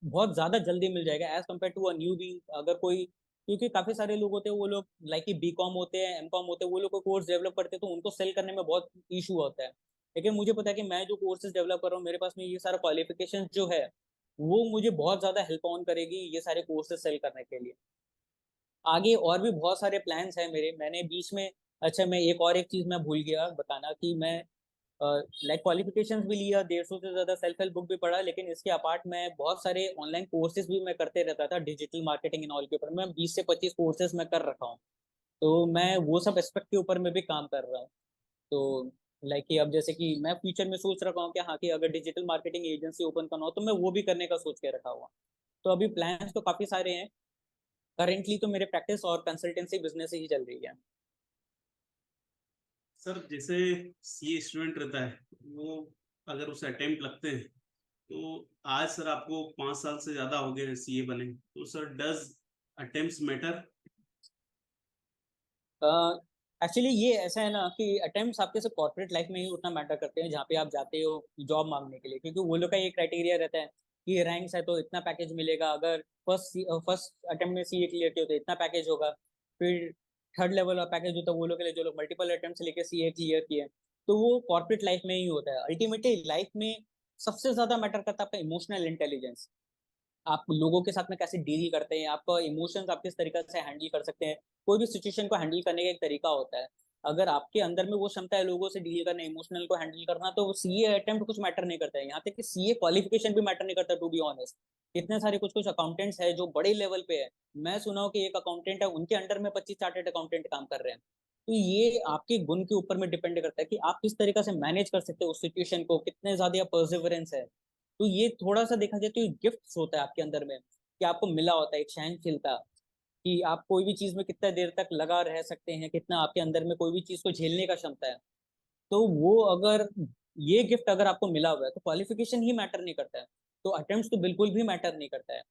बहुत ज़्यादा जल्दी मिल जाएगा as compare to a newbie. अगर कोई, क्योंकि काफ़ी सारे लोग होते हैं वो लोग लाइक कि बीकॉम होते हैं, एमकॉम होते हैं, वो लोग कोई कोर्स डेवलप करते हैं तो उनको सेल करने में बहुत इशू होता है। लेकिन मुझे पता है कि मैं जो कोर्सेज डेवलप कर रहा हूँ मेरे पास में ये सारा क्वालिफिकेशन जो है वो मुझे बहुत ज़्यादा हेल्प ऑन करेगी ये सारे कोर्सेज सेल करने के लिए। आगे और भी बहुत सारे प्लान्स हैं मेरे, मैंने बीच में, अच्छा मैं एक चीज़ मैं भूल गया बताना कि मैं लाइक क्वालिफिकेशंस भी लिया, 150 से ज़्यादा सेल्फ हेल्प बुक भी पढ़ा, लेकिन इसके अपार्ट मैं बहुत सारे ऑनलाइन कोर्सेज भी मैं करते रहता था डिजिटल मार्केटिंग इन ऑल के ऊपर। मैं 20 से 25 कोर्सेज मैं कर रखा हूँ। तो मैं वो सब एस्पेक्ट के ऊपर मैं भी काम कर रहा हूँ। तो लाइक कि अब जैसे कि मैं फ्यूचर में सोच रखा हूँ कि हाँ कि अगर डिजिटल मार्केटिंग एजेंसी ओपन करना हो तो मैं वो भी करने का सोच के रखा हुआ। तो अभी प्लान्स तो काफ़ी सारे हैं। करेंटली तो मेरे प्रैक्टिस और कंसल्टेंसी बिजनेस ही चल रही है। सर जैसे सीए स्टूडेंट रहता है, वो अगर उसे अटेम्प्ट लगते हैं, तो आज सर आपको 5 साल से ज्यादा हो गए सीए बने, तो sir does attempts matter? Actually ये ऐसा है ना कि अटेम्प्ट्स आपके सिर्फ कॉर्पोरेट लाइफ में ही उतना मैटर करते हैं जहाँ पे आप जाते हो जॉब मांगने के लिए, क्योंकि वो लोग का ये क्राइटेरिया रहता है कि रैंक्स है तो इतना पैकेज मिलेगा, अगर फर्स्ट अटेम्प्ट में सीए क्लियर किया तो इतना पैकेज होगा। फिर थर्ड लेवल का पैकेज होता है वो लोग के लिए जो लोग मल्टीपल अटेम्प्ट लेके सीए क्लियर किए। तो वो कॉर्पोरेट लाइफ में ही होता है। अल्टीमेटली लाइफ में सबसे ज्यादा मैटर करता है आपका इमोशनल इंटेलिजेंस। आप लोगों के साथ में कैसे डील करते हैं, आपका इमोशंस आप किस तरीके से हैंडल कर सकते हैं। कोई भी सिचुएशन को हैंडल करने का एक तरीका होता है। अगर आपके अंदर में वो क्षमता है लोगों से डील करना, इमोशनल को हैंडल करना, तो सीए अटेम्प्ट कुछ मैटर नहीं करता है। यहाँ तक कि सीए क्वालिफिकेशन भी मैटर नहीं करता टू बी ऑनेस्ट। इतने सारे कुछ कुछ अकाउंटेंट्स है जो बड़े लेवल पे है। मैं सुना हूँ कि एक अकाउंटेंट है उनके अंडर में 25 चार्टेड अकाउंटेंट काम कर रहे हैं। तो ये आपके गुण के ऊपर में डिपेंड करता है कि आप किस तरीके से मैनेज कर सकते हो उस सिचुएशन को, कितने ज्यादा परसिवरेंस है। तो ये थोड़ा सा देखा जाए तो ये गिफ्ट होता है आपके अंदर में कि आपको मिला होता है एक सहनशीलता, कि आप कोई भी चीज में कितना देर तक लगा रह सकते हैं, कितना आपके अंदर में कोई भी चीज को झेलने का क्षमता है। तो वो अगर ये गिफ्ट अगर आपको मिला हुआ है तो क्वालिफिकेशन ही मैटर नहीं करता है। तो अटेम्प्ट तो बिल्कुल भी मैटर नहीं करता है।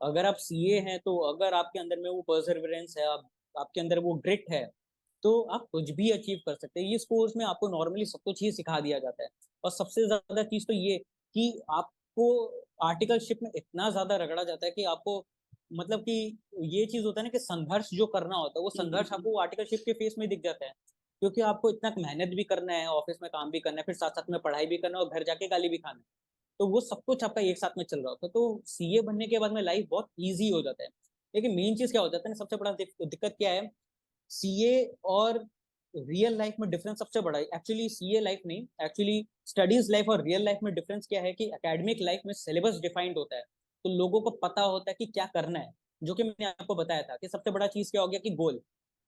अगर आप सीए हैं तो अगर आपके अंदर में वो परसिवरेंस है, आपके अंदर वो ग्रिट है, तो आप कुछ भी अचीव कर सकते हैं। इस कोर्स में आपको नॉर्मली सब कुछ ही सिखा दिया जाता है। और सबसे ज्यादा चीज तो ये कि आपको आर्टिकलशिप में इतना ज्यादा रगड़ा जाता है कि आपको मतलब कि ये चीज होता है ना कि संघर्ष जो करना होता है वो संघर्ष आपको आर्टिकलशिप के फेस में दिख जाता है, क्योंकि आपको इतना मेहनत भी करना है, ऑफिस में काम भी करना है, फिर साथ साथ में पढ़ाई भी करना है और घर जाके गाली भी खाना है, तो वो सब कुछ आपका एक साथ में चल रहा होता है। तो सीए बनने के बाद में लाइफ बहुत ईजी हो जाता है। लेकिन मेन चीज क्या हो जाता है ना, सबसे बड़ा दिक्कत क्या है, सीए और रियल लाइफ में डिफरेंस सबसे बड़ा है। एक्चुअली सीए लाइफ नहीं, एक्चुअली स्टडीज लाइफ और रियल लाइफ में डिफरेंस क्या है कि एकेडमिक लाइफ में सिलेबस डिफाइंड होता है, तो लोगों को पता होता है कि क्या करना है, जो कि मैंने आपको बताया था कि सबसे बड़ा चीज क्या हो गया कि गोल,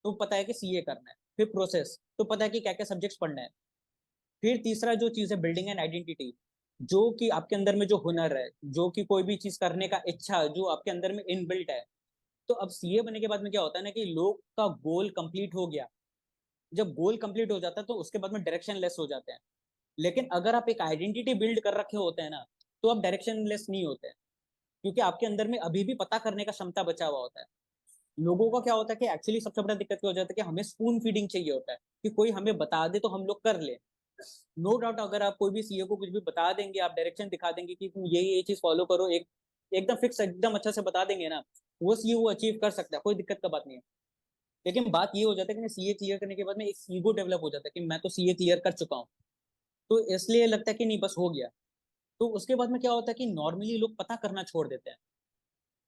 तो पता है कि सीए करना है, फिर प्रोसेस, तो पता है कि क्या क्या सब्जेक्ट्स पढ़ना है, फिर तीसरा जो चीज है बिल्डिंग एंड आइडेंटिटी, जो कि आपके अंदर में जो हुनर है, जो कि कोई भी चीज करने का इच्छा जो आपके अंदर में इनबिल्ट है। तो अब सीए बनने के बाद में क्या होता है ना कि लोग का गोल कंप्लीट हो गया, जब गोल कंप्लीट हो जाता है तो उसके बाद में डायरेक्शन लेस हो जाते हैं। लेकिन अगर आप एक आइडेंटिटी बिल्ड कर रखे होते हैं ना, तो आप डायरेक्शन लेस नहीं होते हैं, क्योंकि आपके अंदर में अभी भी पता करने का क्षमता बचा हुआ होता है। लोगों का क्या होता है कि एक्चुअली सबसे बड़ा दिक्कत क्या हो जाता है कि हमें स्पून फीडिंग चाहिए होता है, कि कोई हमें बता दे तो हम लोग कर ले। नो डाउट अगर आप कोई भी सीए को कुछ भी बता देंगे, आप डायरेक्शन दिखा देंगे कि तुम ये चीज फॉलो करो, एक एकदम फिक्स एकदम अच्छा से बता देंगे ना, वो सीए वो अचीव कर सकता है, कोई दिक्कत का बात नहीं है। लेकिन बात ये हो जाता है कि सीए क्लियर करने के बाद में एक ईगो डेवलप हो जाता है कि मैं तो सीए क्लियर कर चुका हूँ, तो इसलिए लगता है कि नहीं बस हो गया। तो उसके बाद में क्या होता है कि नॉर्मली लोग पता करना छोड़ देते हैं।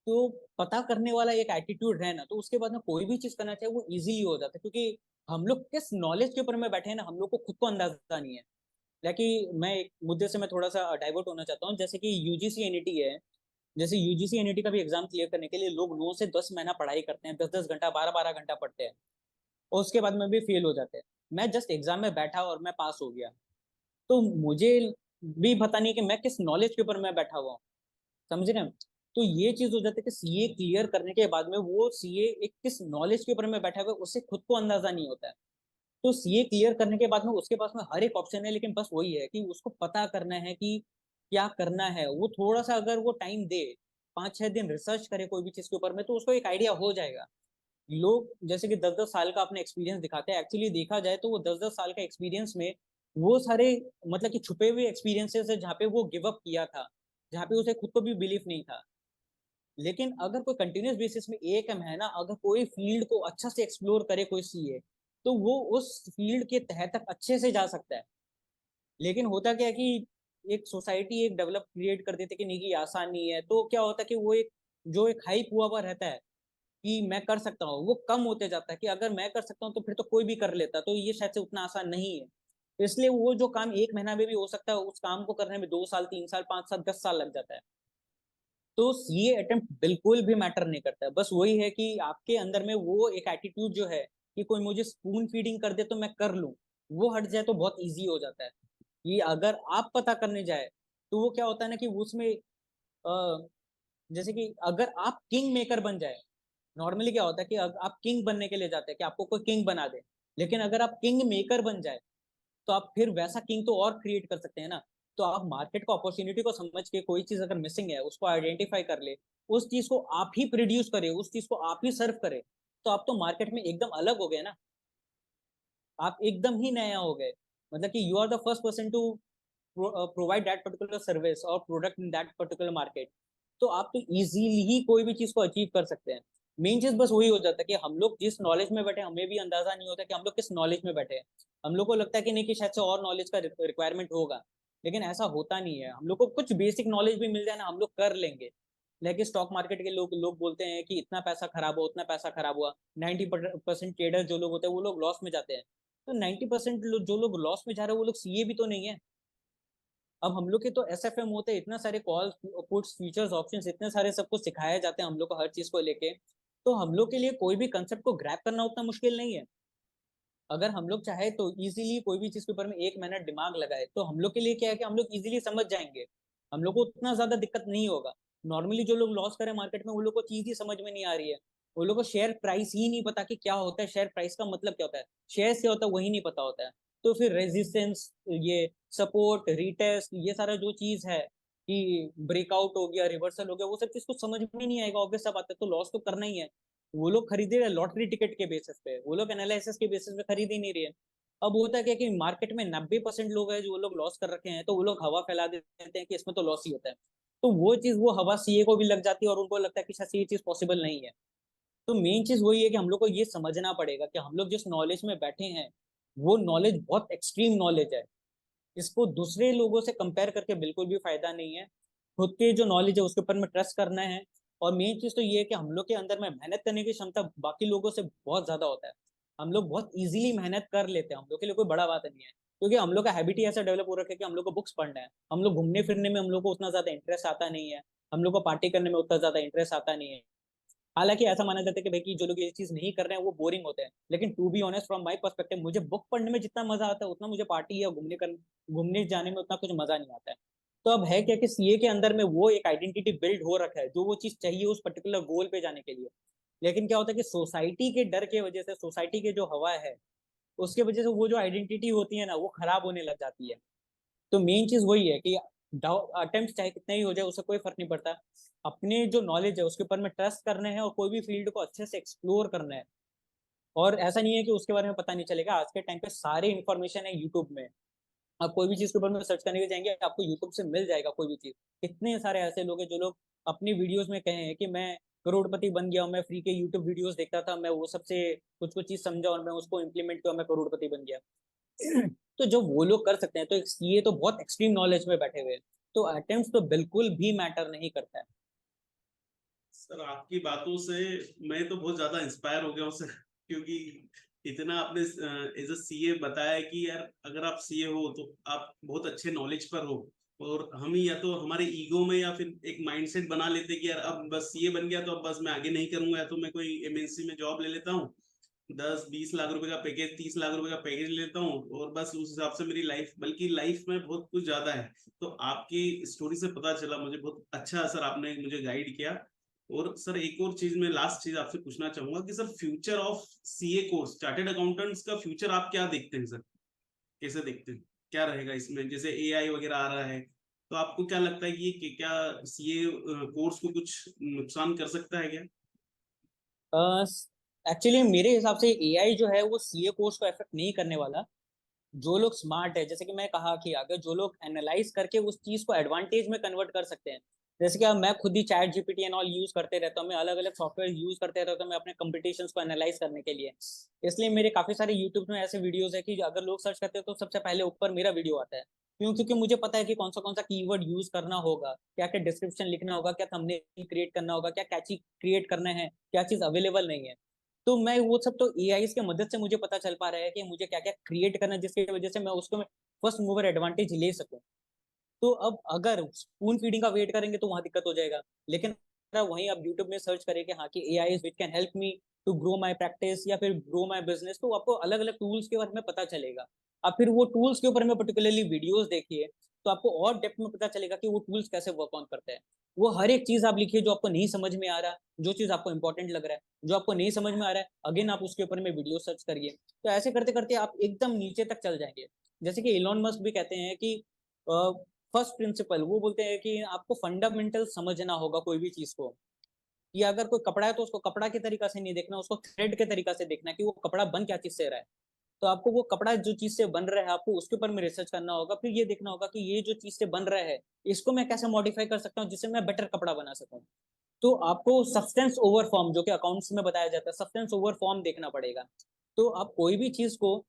तो पता करने वाला एक एटीट्यूड है ना, तो उसके बाद में कोई भी चीज करना चाहे वो इजीली हो जाता है, क्योंकि हम लोग किस नॉलेज के ऊपर में बैठे हैं ना, हम लोग को खुद को अंदाजा नहीं है। लेकिन मैं एक मुद्दे से मैं थोड़ा सा डाइवर्ट होना चाहता हूँ, जैसे कि यूजीसी एनईटी है। जैसे यूजीसी एनईटी का भी एग्जाम क्लियर करने के लिए लोग 9 से 10 महीना पढ़ाई करते हैं, 10 10 घंटा 12 12 घंटा पढ़ते हैं, और उसके बाद में भी फेल हो जाते हैं। मैं जस्ट एग्जाम में बैठा और मैं पास हो गया, तो मुझे भी पता नहीं कि मैं किस नॉलेज के ऊपर मैं बैठा हुआ हूँ, समझ रहे हैं। तो ये चीज हो जाती है कि सीए क्लियर करने के बाद में वो सीए एक किस नॉलेज के ऊपर में बैठा हुआ है उससे खुद को अंदाजा नहीं होता है। तो सीए क्लियर करने के बाद में उसके पास में हर एक ऑप्शन है, लेकिन बस वही है कि उसको पता करना है कि क्या करना है। वो थोड़ा सा अगर वो टाइम दे, 5 6 दिन रिसर्च करे कोई भी चीज के ऊपर में, तो उसको एक आइडिया हो जाएगा। लोग जैसे कि 10 10 साल का अपने एक्सपीरियंस दिखाते हैं, एक्चुअली देखा जाए तो वो 10 10 साल का एक्सपीरियंस में वो सारे मतलब कि छुपे हुए एक्सपीरियंसेस है जहाँ पे वो गिव अप किया था, जहाँ पे उसे खुद को भी बिलीफ नहीं था। लेकिन अगर कोई कंटिन्यूस बेसिस में एक महीना अगर कोई फील्ड को अच्छा से एक्सप्लोर करे कोई सीए, तो वो उस फील्ड के तह तक अच्छे से जा सकता है। लेकिन होता क्या है कि एक सोसाइटी एक डेवलप क्रिएट कर देते कि नहीं, कि आसान नहीं है, तो क्या होता है कि वो एक जो एक हाइप हुआ हुआ रहता है कि मैं कर सकता हूँ, वो कम होते जाता है कि अगर मैं कर सकता हूँ तो फिर तो कोई भी कर लेता, तो ये शायद से उतना आसान नहीं है। इसलिए वो जो काम 1 महीना में भी हो सकता है, उस काम को करने में 2 साल 3 साल 5 साल 10 साल लग जाता है। तो सीए अटेम्प्ट बिल्कुल भी मैटर नहीं करता है, बस वही है कि आपके अंदर में वो एक एटीट्यूड जो है कि कोई मुझे स्पून फीडिंग कर दे तो मैं कर लूं, वो हट जाए तो बहुत इजी हो जाता है। ये अगर आप पता करने जाए तो वो क्या होता है ना कि उसमें जैसे कि अगर आप किंग मेकर बन जाए, नॉर्मली क्या होता है कि आप किंग बनने के लिए जाते हैं कि आपको कोई किंग बना दे, लेकिन अगर आप किंग मेकर बन जाए तो आप फिर वैसा किंग तो और क्रिएट कर सकते हैं ना। तो आप मार्केट को अपॉर्चुनिटी को समझ के कोई चीज अगर मिसिंग है उसको आइडेंटिफाई कर ले, उस चीज को आप ही प्रोड्यूस करे, उस चीज को आप ही सर्व करे, तो आप तो मार्केट में एकदम अलग हो गए ना, आप एकदम ही नया हो गए। मतलब कि you are the first person to provide that particular service और product in that particular market. तो आप तो इजीली ही कोई भी चीज को अचीव कर सकते हैं। मेन चीज बस वही हो जाता है कि हम लोग जिस नॉलेज में बैठे हमें भी अंदाजा नहीं होता कि हम लोग किस नॉलेज में बैठे हैं। हम लोग को लगता है कि नहीं कि शायद से और नॉलेज का रिक्वायरमेंट होगा, लेकिन ऐसा होता नहीं है। हम लोग को कुछ बेसिक नॉलेज भी मिल जाए ना, हम लोग कर लेंगे। लेकिन स्टॉक मार्केट के लोग लोग बोलते हैं कि इतना पैसा खराब हुआ, उतना पैसा खराब हुआ। 90% ट्रेडर जो लोग होते हैं वो लोग लॉस में जाते हैं। तो 90% जो लोग लॉस में जा रहे हैं वो लोग सीए भी तो नहीं है। अब हम लोग के तो एसएफएम होते हैं, इतना सारे कॉल पुट्स फ्यूचर्स ऑप्शंस इतने सारे सब कुछ सिखाए जाते हैं हम लोग को हर चीज को लेके। तो हम लोग के लिए कोई भी कंसेप्ट को ग्रैप करना उतना मुश्किल नहीं है। अगर हम लोग चाहे तो इजीली कोई भी चीज के ऊपर में 1 मिनट दिमाग लगाए तो हम लोग के लिए क्या है कि हम लोग इजीली समझ जाएंगे। हम लोग को उतना ज्यादा दिक्कत नहीं होगा। नॉर्मली जो लोग लॉस करें मार्केट में वो लोग को चीज ही समझ में नहीं आ रही है। वो लोग को शेयर प्राइस ही नहीं पता कि क्या होता है, शेयर प्राइस का मतलब क्या होता है, शेयर क्या होता है वही नहीं पता होता है। तो फिर रेजिस्टेंस, ये सपोर्ट, रिटेस्ट, ये सारा जो चीज है कि ब्रेकआउट हो गया, रिवर्सल हो गया, वो सब चीज को समझ में नहीं आएगा, ऑब्वियस सा बात है, तो लॉस तो करना ही है। वो लोग खरीदे रहे लॉटरी टिकट के बेसिस पे, वो लोग एनालिसिस के बेसिस पे खरीद ही नहीं रहे। अब होता क्या कि मार्केट में 90% लोग हैं जो वो लोग लॉस कर रखे हैं, तो वो लोग हवा फैला देते हैं कि इसमें तो लॉस ही होता है। तो वो चीज, वो हवा सीए को भी लग जाती है और उनको लगता है कि शायद ये चीज पॉसिबल नहीं है। तो मेन चीज वही है कि हम लोग को ये समझना पड़ेगा कि हम लोग जिस नॉलेज में बैठे हैं वो नॉलेज बहुत एक्सट्रीम नॉलेज है। इसको दूसरे लोगों से कंपेयर करके बिल्कुल भी फायदा नहीं है। खुद के जो नॉलेज है उसके ऊपर में ट्रस्ट करना है। और मेन चीज तो ये है कि हम लोग के अंदर में मेहनत करने की क्षमता बाकी लोगों से बहुत ज्यादा होता है। हम लोग बहुत इजीली मेहनत कर लेते हैं, हम लोग के लिए कोई बड़ा बात नहीं है, क्योंकि हम लोग का हैबिट ही ऐसा डेवलप हो रखा है कि हम लोग को बुक्स पढ़ना है। हम लोग घूमने फिरने में हम लोग को उतना ज्यादा इंटरेस्ट आता नहीं है। हम लोग को पार्टी करने में उतना ज्यादा इंटरेस्ट आता नहीं है। हालांकि ऐसा माना जाता है कि भाई कि जो लोग ये चीज नहीं कर रहे हैं वो बोरिंग होते हैं, लेकिन to be honest from my perspective, मुझे बुक पढ़ने में जितना मजा आता है उतना मुझे पार्टी या घूमने जाने में उतना कुछ मजा नहीं आता है। तो अब है क्या कि सीए के अंदर में वो एक आइडेंटिटी बिल्ड हो रखा है जो वो चीज चाहिए उस पर्टिकुलर गोल पे जाने के लिए। लेकिन क्या होता है कि सोसाइटी के डर के वजह से, सोसाइटी के जो हवा है उसके वजह से वो जो आइडेंटिटी होती है ना वो खराब होने लग जाती है। तो मेन चीज वही है कि अटेम्प्ट चाहे कितने ही हो जाए उससे कोई फर्क नहीं पड़ता। अपने जो नॉलेज है उसके ऊपर में ट्रस्ट करना है और कोई भी फील्ड को अच्छे से एक्सप्लोर करना है। और ऐसा नहीं है कि उसके बारे में पता नहीं चलेगा, आज के टाइम पे सारे इन्फॉर्मेशन है यूट्यूब में। आप कोई भी चीज के ऊपर में सर्च करने के जाएंगे आपको यूट्यूब से मिल जाएगा कोई भी चीज। कितने सारे ऐसे लोग हैं जो लोग अपनी वीडियोस में कहे हैं कि मैं करोड़पति बन गया हूँ, मैं फ्री के यूट्यूब वीडियोस देखता था, मैं वो सबसे कुछ कुछ चीज समझा और मैं उसको इम्प्लीमेंट किया, मैं करोड़पति बन गया। तो जो वो लोग कर सकते हैं, तो ये तो बहुत एक्सट्रीम नॉलेज में बैठे हुए हैं। तो अटेम्प्ट तो बिल्कुल भी मैटर नहीं करता है। सर आपकी बातों से मैं तो बहुत ज्यादा इंस्पायर हो गया हूँ सर, क्योंकि इतना आपने एज अ सीए बताया कि यार अगर आप सीए हो तो आप बहुत अच्छे नॉलेज पर हो। और हम ही या तो हमारे ईगो में या फिर एक माइंडसेट बना लेते कि यार अब बस सीए बन गया तो अब बस मैं आगे नहीं करूंगा, या तो मैं कोई एमएनसी में जॉब ले लेता हूँ, 10-20 लाख रुपए का पैकेज, 30 लाख रुपए का पैकेज लेता हूँ और बस उस हिसाब से मेरी लाइफ, बल्कि लाइफ में बहुत कुछ ज्यादा है। तो आपकी स्टोरी से पता चला मुझे, बहुत अच्छा सर आपने मुझे गाइड किया। और सर एक और चीज, मैं लास्ट चीज आपसे पूछना चाहूंगा कि sir future of CA course, chartered accountants का फ्यूचर आप क्या देखते हैं सर? कैसे देखते हैं, क्या रहेगा इसमें? जैसे एआई वगैरह आ रहा है, तो आपको क्या लगता है कि ये क्या सीए कोर्स को कुछ नुकसान कर सकता है क्या? एक्चुअली मेरे हिसाब से एआई जो है वो सीए कोर्स को अफेक्ट नहीं करने वाला। जो लोग स्मार्ट है, जैसे कि मैं कहा कि अगर जो लोग एनालाइज करके उस चीज को एडवांटेज में कन्वर्ट कर सकते हैं। जैसे कि अब मैं खुद ही ChatGPT and all use करते रहता हूँ, मैं अलग अलग सॉफ्टवेयर यूज करते रहता हूँ मैं अपने कंपटीशंस को एनालाइज करने के लिए। इसलिए मेरे काफी सारे यूट्यूब में ऐसे वीडियोस है कि अगर लोग सर्च करते हैं तो सबसे पहले ऊपर मेरा वीडियो आता है। क्यों? क्योंकि मुझे पता है कि कौन सा कीवर्ड यूज करना होगा, क्या क्या डिस्क्रिप्शन लिखना होगा, क्या थंबनेल क्रिएट करना होगा, क्या कैची क्रिएट करना है, क्या चीज अवेलेबल नहीं है। तो मैं वो सब तो एआई की मदद से मुझे पता चल पा रहा है कि मुझे क्या क्या क्रिएट करना है, जिसकी वजह से मैं उसको फर्स्ट मूवर एडवांटेज ले सकूं। तो अब अगर स्पून फीडिंग का वेट करेंगे तो वहां दिक्कत हो जाएगा। लेकिन अगर वहीं आप यूट्यूब में सर्च करें कि हाँ कि AI which can help me to grow my practice या फिर ग्रो माय बिजनेस, तो आपको अलग अलग टूल्स के बारे में पता चलेगा। आप फिर वो टूल्स के ऊपर में पर्टिकुलरली वीडियोस देखिए, तो आपको और डेप्थ में पता चलेगा कि वो टूल्स कैसे वर्क ऑन करते हैं। वो हर एक चीज आप लिखिए जो आपको नहीं समझ में आ रहा, जो चीज आपको इंपॉर्टेंट लग रहा है, जो आपको नहीं समझ में आ रहा है, अगेन आप उसके ऊपर में वीडियो सर्च करिए। तो ऐसे करते करते आप एकदम नीचे तक चल जाएंगे। जैसे कि इलॉन मस्क भी कहते हैं कि फर्स्ट प्रिंसिपल, वो बोलते हैं कि आपको फंडामेंटल समझना होगा कोई भी चीज को। कि अगर कोई कपड़ा है तो उसको कपड़ा के तरीका से नहीं देखना, उसको थ्रेड के तरीका से देखना कि वो कपड़ा बन क्या चीज से रहा है। तो आपको वो कपड़ा जो चीज से बन रहा है आपको उसके ऊपर में रिसर्च करना होगा, फिर ये देखना होगा कि ये जो चीज से बन रहा है इसको मैं कैसे मॉडिफाई कर सकता हूँ जिससे मैं बेटर कपड़ा बना सकूं। तो आपको सब्सटेंस ओवर फॉर्म, जो कि अकाउंट्स में बताया जाता है, सब्सटेंस ओवर फॉर्म देखना पड़ेगा। तो आप कोई भी चीज को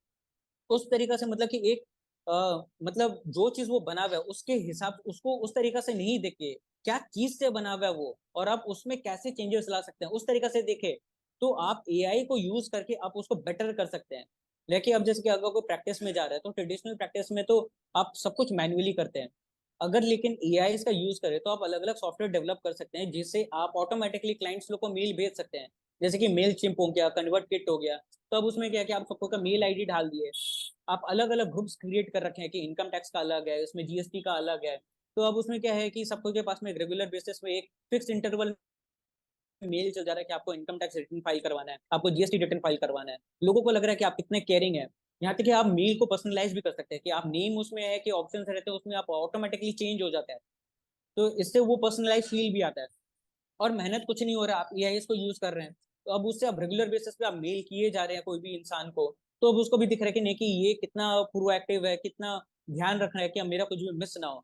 उस तरीका से, मतलब कि एक मतलब जो चीज वो बना हुआ है उसके हिसाब, उसको उस तरीका से नहीं देखे क्या चीज से बना हुआ है वो, और आप उसमें कैसे चेंजेस ला सकते हैं उस तरीका से देखे। तो आप एआई को यूज करके आप उसको बेटर कर सकते हैं। लेकिन अब जैसे कि अगर कोई प्रैक्टिस में जा रहा है तो ट्रेडिशनल प्रैक्टिस में तो आप सब कुछ मैन्युअली करते हैं। अगर लेकिन एआई का यूज करें तो आप अलग अलग सॉफ्टवेयर डेवलप कर सकते हैं जिससे आप ऑटोमेटिकली क्लाइंट्स लोग को मेल भेज सकते हैं। जैसे कि मेल चिम्प हो गया, कन्वर्ट किट हो गया। तो अब उसमें क्या है कि आप सबको का मेल आईडी डाल दिए, आप अलग अलग ग्रुप्स क्रिएट कर रखे हैं कि इनकम टैक्स का अलग है, इसमें जीएसटी का अलग है। तो अब उसमें क्या है कि सबको के पास में रेगुलर बेसिस में एक फिक्स इंटरवल मेल चल जा रहा है कि आपको इनकम टैक्स रिटर्न फाइल करवाना है, आपको जीएसटी रिटर्न फाइल करवाना है। लोगों को लग रहा है कि आप कितने केयरिंग है। यहाँ तक कि आप मेल को पर्सनलाइज भी कर सकते हैं कि आप नेम उसमें है कि ऑप्शन रहते हैं उसमें आप ऑटोमेटिकली चेंज हो जाता है। तो इससे वो पर्सनलाइज फील भी आता है। और मेहनत कुछ नहीं हो रहा, आप एआईएस को यूज कर रहे हैं। तो अब उससे आप रेगुलर बेसिस पे आप मेल किए जा रहे हैं कोई भी इंसान को, तो अब उसको भी दिख रहा है कि नहीं कि ये कितना प्रोएक्टिव है, कितना ध्यान रख रहा है कि अब मेरा कुछ भी मिस ना हो।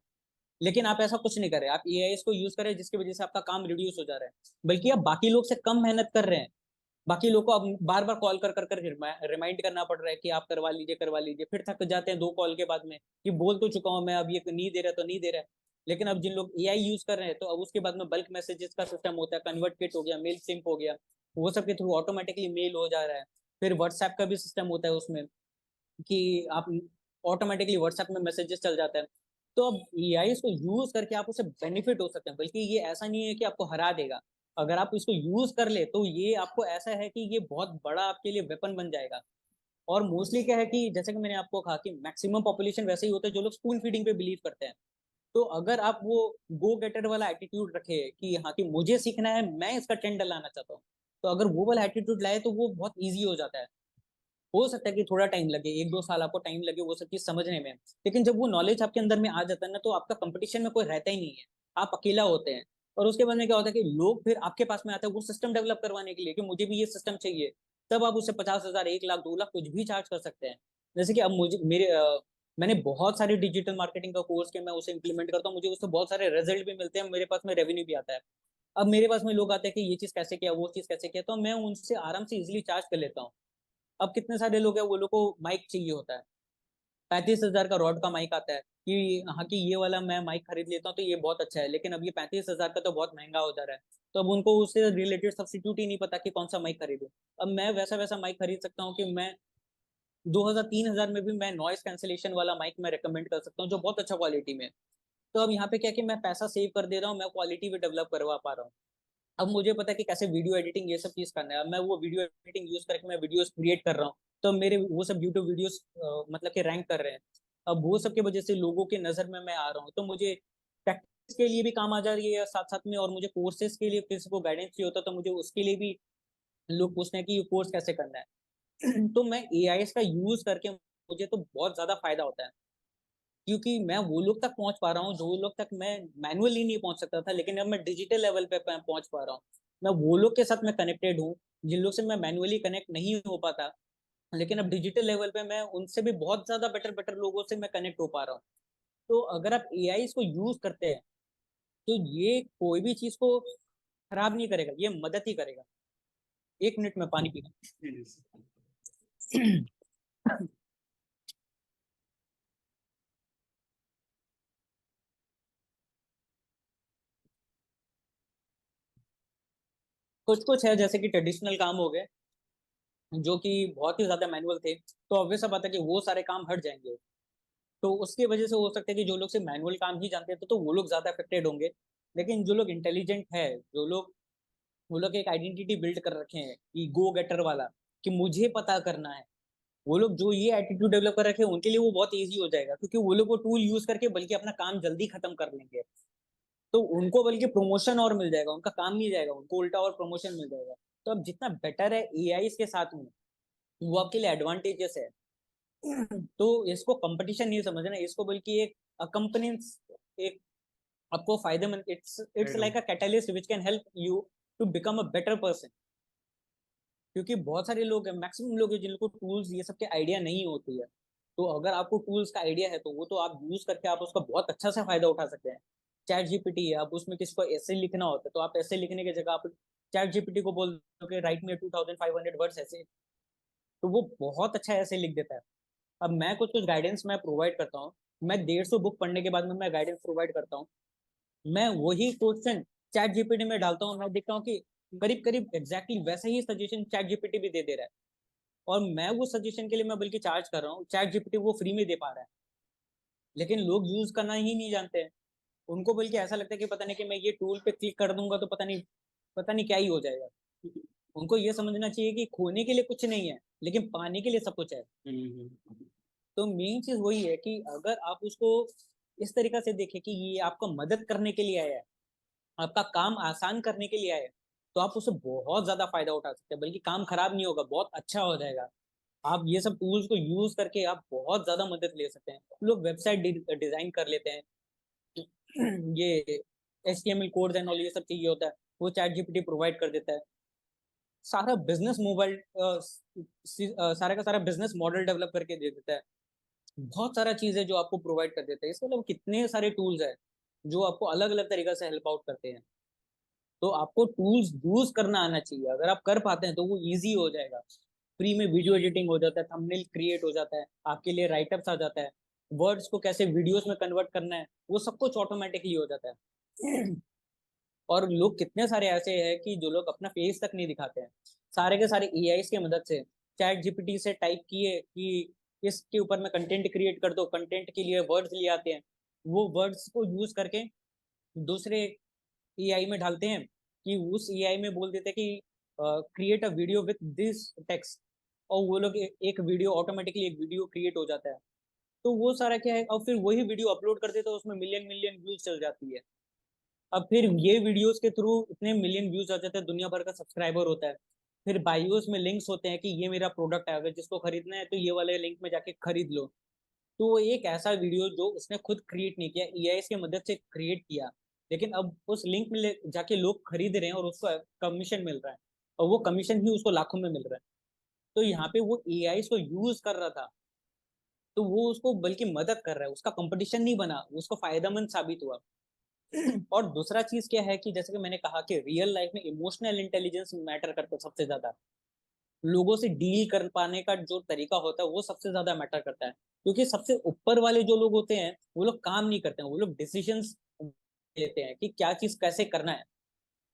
लेकिन आप ऐसा कुछ नहीं कर रहे, आप एआई को यूज कर रहे हैं जिसकी वजह से आपका काम रिड्यूस हो जा रहा है, बल्कि आप बाकी लोग से कम मेहनत कर रहे हैं। बाकी लोग को अब बार बार कॉल कर कर कर रिमाइंड करना पड़ रहा है कि आप करवा लीजिए, फिर थक जाते हैं 2 कॉल के बाद में कि बोल तो चुका हूं मैं, अब ये नहीं दे रहा तो नहीं दे रहा है। लेकिन अब जिन लोग एआई यूज कर रहे हैं तो अब उसके बाद में बल्क मैसेजेस का सिस्टम होता है, कन्वर्ट किट हो गया, मेल सिंप हो गया, वो सब के थ्रू ऑटोमेटिकली मेल हो जा रहा है। फिर व्हाट्सएप का भी सिस्टम होता है उसमें कि आप ऑटोमेटिकली व्हाट्सएप में मैसेजेस चल जाता है। तो अब एआई को यूज करके आप उसे बेनिफिट हो सकते हैं, बल्कि ये ऐसा नहीं है कि आपको हरा देगा। अगर आप इसको यूज कर ले तो ये आपको ऐसा है कि ये बहुत बड़ा आपके लिए वेपन बन जाएगा। और मोस्टली क्या है कि जैसे कि मैंने आपको कहा कि मैक्सिमम पॉपुलेशन वैसे ही होते हैं जो लोग स्पून फीडिंग पे बिलीव करते हैं। तो अगर आप वो गो गेटर वाला एटीट्यूड रखे कि हाँ कि मुझे सीखना है, मैं इसका ट्रेंड लाना चाहता हूँ, तो अगर वो वाला एटीट्यूड लाए तो वो बहुत ईजी हो जाता है। हो सकता है कि थोड़ा टाइम लगे, 1-2 साल आपको टाइम लगे वो सब चीज समझने में, लेकिन जब वो नॉलेज आपके अंदर में आ जाता है ना, तो आपका कंपटीशन में कोई रहता ही नहीं है, आप अकेला होते हैं। और उसके बाद में क्या होता है कि लोग फिर आपके पास में आते हैं वो सिस्टम डेवलप करवाने के लिए कि मुझे भी ये सिस्टम चाहिए। तब आप उससे 50,000, 1 लाख, 2 लाख कुछ भी चार्ज कर सकते हैं। जैसे कि अब मुझे मैंने बहुत सारे डिजिटल मार्केटिंग का कोर्स किया, मैं उसे इंप्लीमेंट करता हूँ, मुझे उससे बहुत सारे रिजल्ट भी मिलते हैं, मेरे पास में रेवेन्यू भी आता है। अब मेरे पास में लोग आते हैं कि ये चीज कैसे किया, वो चीज कैसे किया, तो मैं उनसे आराम से इजिली चार्ज कर लेता हूँ। अब कितने सारे लोग हैं वो लोग को माइक चाहिए होता है, 35,000 का रॉड का माइक आता है कि हाँ कि ये वाला मैं माइक खरीद लेता हूँ तो ये बहुत अच्छा है, लेकिन अब ये 35,000 का तो बहुत महंगा हो जा रहा है। तो अब उनको उससे रिलेटेड सब्स्टिट्यूट ही नहीं पता कि कौन सा माइक खरीदूं। अब मैं वैसा वैसा माइक खरीद सकता हूँ कि मैं 2,000-3,000 में भी मैं नॉइस कैंसिलेशन वाला माइक मैं रिकमेंड कर सकता हूँ जो बहुत अच्छा क्वालिटी में है। तो अब यहाँ पे क्या कि मैं पैसा सेव कर दे रहा हूँ, मैं क्वालिटी भी डेवलप करवा पा रहा हूँ। अब मुझे पता है कि कैसे वीडियो एडिटिंग ये सब चीज करना है, अब मैं वो वीडियो एडिटिंग यूज करके मैं वीडियोस क्रिएट कर रहा हूँ। तो मेरे वो सब यूट्यूब वीडियोस मतलब कि रैंक कर रहे हैं। अब वो सब की वजह से लोगों के नजर में मैं आ रहा हूँ, तो मुझे प्रैक्टिस के लिए भी काम आ जा रही है साथ साथ में, और मुझे कोर्सेज के लिए किसी को गाइडेंस चाहिए होता है तो मुझे उसके लिए भी लोग पूछते हैं कि ये कोर्स कैसे करना है। तो मैं एआई का यूज करके मुझे तो बहुत ज्यादा फायदा होता है, क्योंकि मैं वो लोग तक पहुंच पा रहा हूँ जो लोग तक मैं मैनुअली नहीं पहुंच सकता था, लेकिन अब मैं डिजिटल लेवल पे पहुंच पा रहा हूँ। मैं वो लोग के साथ मैं कनेक्टेड हूँ जिन लोग से मैं मैनुअली कनेक्ट नहीं हो पाता, लेकिन अब डिजिटल लेवल पे मैं उनसे भी बहुत ज्यादा बेटर बेटर लोगों से मैं कनेक्ट हो पा रहा हूँ। तो अगर आप एआई को यूज करते हैं तो ये कोई भी चीज को खराब नहीं करेगा, ये मदद ही करेगा। 1 मिनट में पानी पीना। कुछ कुछ है जैसे कि ट्रेडिशनल काम हो गए जो कि बहुत ही ज्यादा मैनुअल थे, तो ऑब्वियस सा बात है कि वो सारे काम हट जाएंगे। तो उसकी वजह से हो सकता है कि जो लोग सिर्फ मैनुअल काम ही जानते थे तो वो लोग ज्यादा अफेक्टेड होंगे। लेकिन जो लोग इंटेलिजेंट है, जो लोग वो लोग एक आइडेंटिटी बिल्ड कर रखे हैं कि गो गेटर वाला, कि मुझे पता करना है, वो लोग जो ये एटीट्यूड डेवलप कर रखे हैं उनके लिए वो बहुत ईजी हो जाएगा, क्योंकि वो लोग वो टूल यूज करके बल्कि अपना काम जल्दी खत्म कर लेंगे। तो उनको बल्कि प्रमोशन और मिल जाएगा, उनका काम नहीं जाएगा, उनको उल्टा और प्रमोशन मिल जाएगा। तो अब जितना बेटर है एआई के साथ में, वो आपके लिए एडवांटेजेस है। तो इसको कंपटीशन नहीं समझना, इसको बल्कि एक अकम्पनीज, एक आपको फायदेमंद, it's like a catalyst which can help you to become a better person. क्योंकि बहुत सारे लोग हैं, मैक्सिमम लोग हैं जिनको टूल्स ये सब के आइडिया नहीं होती है। तो अगर आपको टूल्स का आइडिया है तो वो तो आप यूज करके आप उसका बहुत अच्छा से फायदा उठा सकते हैं। चैट जीपीटी है, अब उसमें किसी को ऐसे लिखना होता है तो आप ऐसे लिखने की जगह आप चैट जीपीटी को बोल दो कि राइट में 2,500 वर्ड्स ऐसे, तो वो बहुत अच्छा ऐसे लिख देता है। अब मैं कुछ कुछ गाइडेंस मैं प्रोवाइड करता हूँ, मैं 150 बुक पढ़ने के बाद में मैं गाइडेंस प्रोवाइड करता हूँ। मैं वही क्वेश्चन चैट जीपीटी में डालता हूँ, मैं देखता हूँ कि करीब करीब एग्जैक्टली वैसा ही सजेशन चैट जीपीटी भी दे दे रहा है। और मैं वो सजेशन के लिए मैं बल्कि चार्ज कर रहा हूँ, चैट जीपीटी वो फ्री में दे पा रहा है, लेकिन लोग यूज करना ही नहीं जानते हैं। उनको बल्कि ऐसा लगता है कि पता नहीं कि मैं ये टूल पे क्लिक कर दूंगा तो पता नहीं क्या ही हो जाएगा। उनको ये समझना चाहिए कि खोने के लिए कुछ नहीं है, लेकिन पाने के लिए सब कुछ है। तो मेन चीज वही है कि अगर आप उसको इस तरीका से देखें कि ये आपको मदद करने के लिए आया है, आपका काम आसान करने के लिए आया है, तो आप उससे बहुत ज्यादा फायदा उठा सकते हैं, बल्कि काम खराब नहीं होगा, बहुत अच्छा हो जाएगा। आप ये सब टूल्स को यूज करके आप बहुत ज्यादा मदद ले सकते हैं। लोग वेबसाइट डिजाइन कर लेते हैं, ये HTML कोड्स एंड ऑल ये सब चाहिए होता है, वो चैट जीपीटी प्रोवाइड कर देता है। सारा बिजनेस मोबाइल सारा का सारा बिजनेस मॉडल डेवलप करके दे देता है। बहुत सारा चीज है जो आपको प्रोवाइड कर देता है। इसके अलावा कितने सारे टूल्स है जो आपको अलग अलग तरीका से हेल्प आउट करते हैं। तो आपको टूल्स यूज करना आना चाहिए। अगर आप कर पाते हैं तो वो इजी हो जाएगा। फ्री में वीडियो एडिटिंग हो जाता है, थंबनेल क्रिएट हो जाता है, आपके लिए राइटअप्स आ जाता है, वर्ड्स को कैसे वीडियोस में कन्वर्ट करना है, वो सब कुछ ऑटोमेटिकली हो जाता है। और लोग कितने सारे ऐसे हैं कि जो लोग अपना फेस तक नहीं दिखाते हैं, सारे के सारे एआई की मदद से चैट जीपीटी से टाइप किए कि इसके ऊपर में कंटेंट क्रिएट कर दो, कंटेंट के लिए वर्ड्स ले आते हैं, वो वर्ड्स को यूज करके दूसरे एआई में डालते हैं कि उस एआई में बोल देते हैं कि create a video with this text, और वो लोग एक वीडियो ऑटोमेटिकली एक वीडियो क्रिएट हो जाता है। तो वो सारा क्या है, और फिर वही वीडियो अपलोड कर देते हैं, उसमें मिलियन मिलियन व्यूज चल जाती है। अब फिर ये वीडियोस के थ्रू इतने मिलियन व्यूज आ जाते हैं, दुनिया भर का सब्सक्राइबर होता है। फिर बायोस में लिंक्स होते हैं कि ये मेरा प्रोडक्ट है, अगर जिसको खरीदना है तो ये वाले लिंक में जाके खरीद लो। तो वो एक ऐसा वीडियो जो उसने खुद क्रिएट नहीं किया, एआई की मदद से क्रिएट किया, लेकिन अब उस लिंक में जाके लोग खरीद रहे हैं और उसको कमीशन मिल रहा है, और वो कमीशन ही उसको लाखों में मिल रहा है। तो यहाँ पे वो एआई को यूज कर रहा था, तो वो उसको बल्कि मदद कर रहा है, उसका कंपटीशन नहीं बना, उसको फायदेमंद साबित हुआ। और दूसरा चीज क्या है कि जैसे कि मैंने कहा कि रियल लाइफ में इमोशनल इंटेलिजेंस मैटर करता है सबसे ज्यादा। लोगों से डील कर पाने का जो तरीका होता है वो सबसे ज्यादा मैटर करता है, क्योंकि सबसे ऊपर वाले जो लोग होते हैं वो लोग काम नहीं करते हैं, वो लोग डिसीजंस लेते हैं कि क्या चीज कैसे करना है।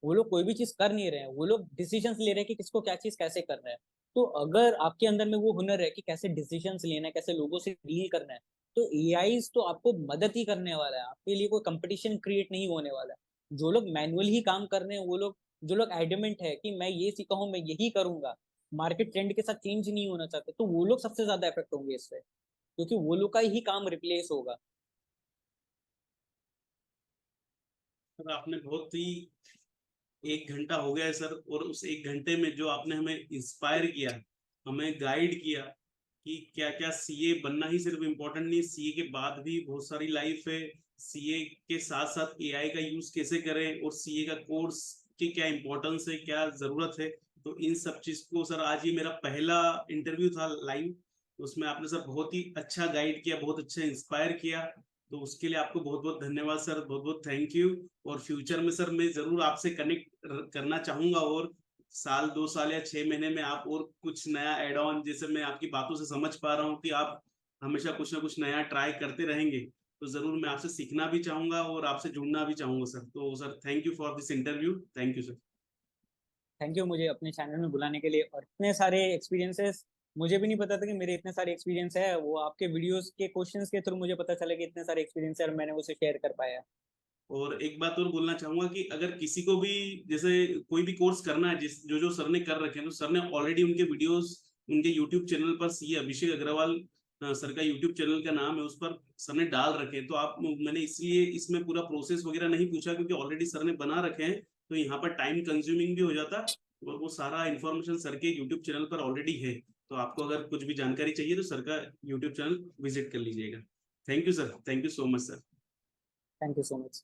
वो लोग कोई भी चीज कर नहीं रहे हैं, वो लोग डिसीजंस ले रहे हैं कि किसको क्या चीज कैसे करना है। तो अगर आपके अंदर में वो हुनर है कि कैसे डिसीजंस लेना है, कैसे लोगों से डील करना है, तो एआई तो आपको मदद ही करने वाला है, आपके लिए कोई कंपटीशन क्रिएट नहीं होने वाला है। जो लोग मैनुअल ही काम कर रहे हैं, वो लोग जो लोग एडमेंट है कि मैं ये सीखा हूँ, मैं यही करूंगा, मार्केट ट्रेंड के साथ चेंज नहीं होना चाहते, तो वो लोग सबसे ज्यादा इफेक्ट होंगे इससे, क्योंकि वो लोग का ही काम रिप्लेस होगा। सर आपने बहुत ही 1 घंटा हो गया है सर, और उस 1 घंटे में जो आपने हमें इंस्पायर किया, हमें गाइड किया कि क्या क्या सीए बनना ही सिर्फ इम्पोर्टेंट नहीं, सीए के बाद भी बहुत सारी लाइफ है, सीए के साथ साथ एआई का यूज कैसे करें, और सीए का कोर्स की क्या इम्पोर्टेंस है, क्या जरूरत है। तो इन सब चीज को सर, आज ये मेरा पहला इंटरव्यू था लाइव, उसमें आपने सर बहुत ही अच्छा गाइड किया, बहुत अच्छा इंस्पायर किया। तो उसके लिए आपको बहुत बहुत धन्यवाद सर, बहुत बहुत थैंक यू। और फ्यूचर में सर मैं जरूर आपसे कनेक्ट करना चाहूंगा, और साल 2 साल या 6 महीने में आप और कुछ नया एड ऑन, जैसे मैं आपकी बातों से समझ पा रहा हूँ कि आप हमेशा कुछ ना कुछ नया ट्राई करते रहेंगे, तो जरूर मैं आपसे सीखना भी चाहूंगा और आपसे जुड़ना भी चाहूंगा सर। तो sir thank you for this interview, thank you sir. Thank you मुझे अपने चैनल में बुलाने के लिए, और इतने सारे एक्सपीरियंसेस, मुझे भी नहीं पता था कि मेरे इतने सारे एक्सपीरियंस है, वो आपके वीडियोस के क्वेश्चंस के थ्रू मुझे पता चला कि इतने सारे एक्सपीरियंस है और मैंने उसे शेयर कर पाया। और एक बात और बोलना चाहूंगा कि अगर किसी को भी जैसे कोई भी कोर्स करना है, जिस जो जो सर ने कर रखे हैं, तो सर ने ऑलरेडी उनके वीडियोस उनके यूट्यूब चैनल पर, सी अभिषेक अग्रवाल सर का यूट्यूब चैनल का नाम है, उस पर सर ने डाल रखे हैं। तो आप, मैंने इसलिए इसमें पूरा प्रोसेस वगैरह नहीं पूछा, क्योंकि ऑलरेडी सर ने बना रखे हैं, तो यहाँ पर टाइम कंज्यूमिंग भी हो जाता, और वो सारा इन्फॉर्मेशन सर के यूट्यूब चैनल पर ऑलरेडी है। तो आपको अगर कुछ भी जानकारी चाहिए तो सर का यूट्यूब चैनल विजिट कर लीजिएगा। Thank you sir, thank you so much sir. Thank you so much.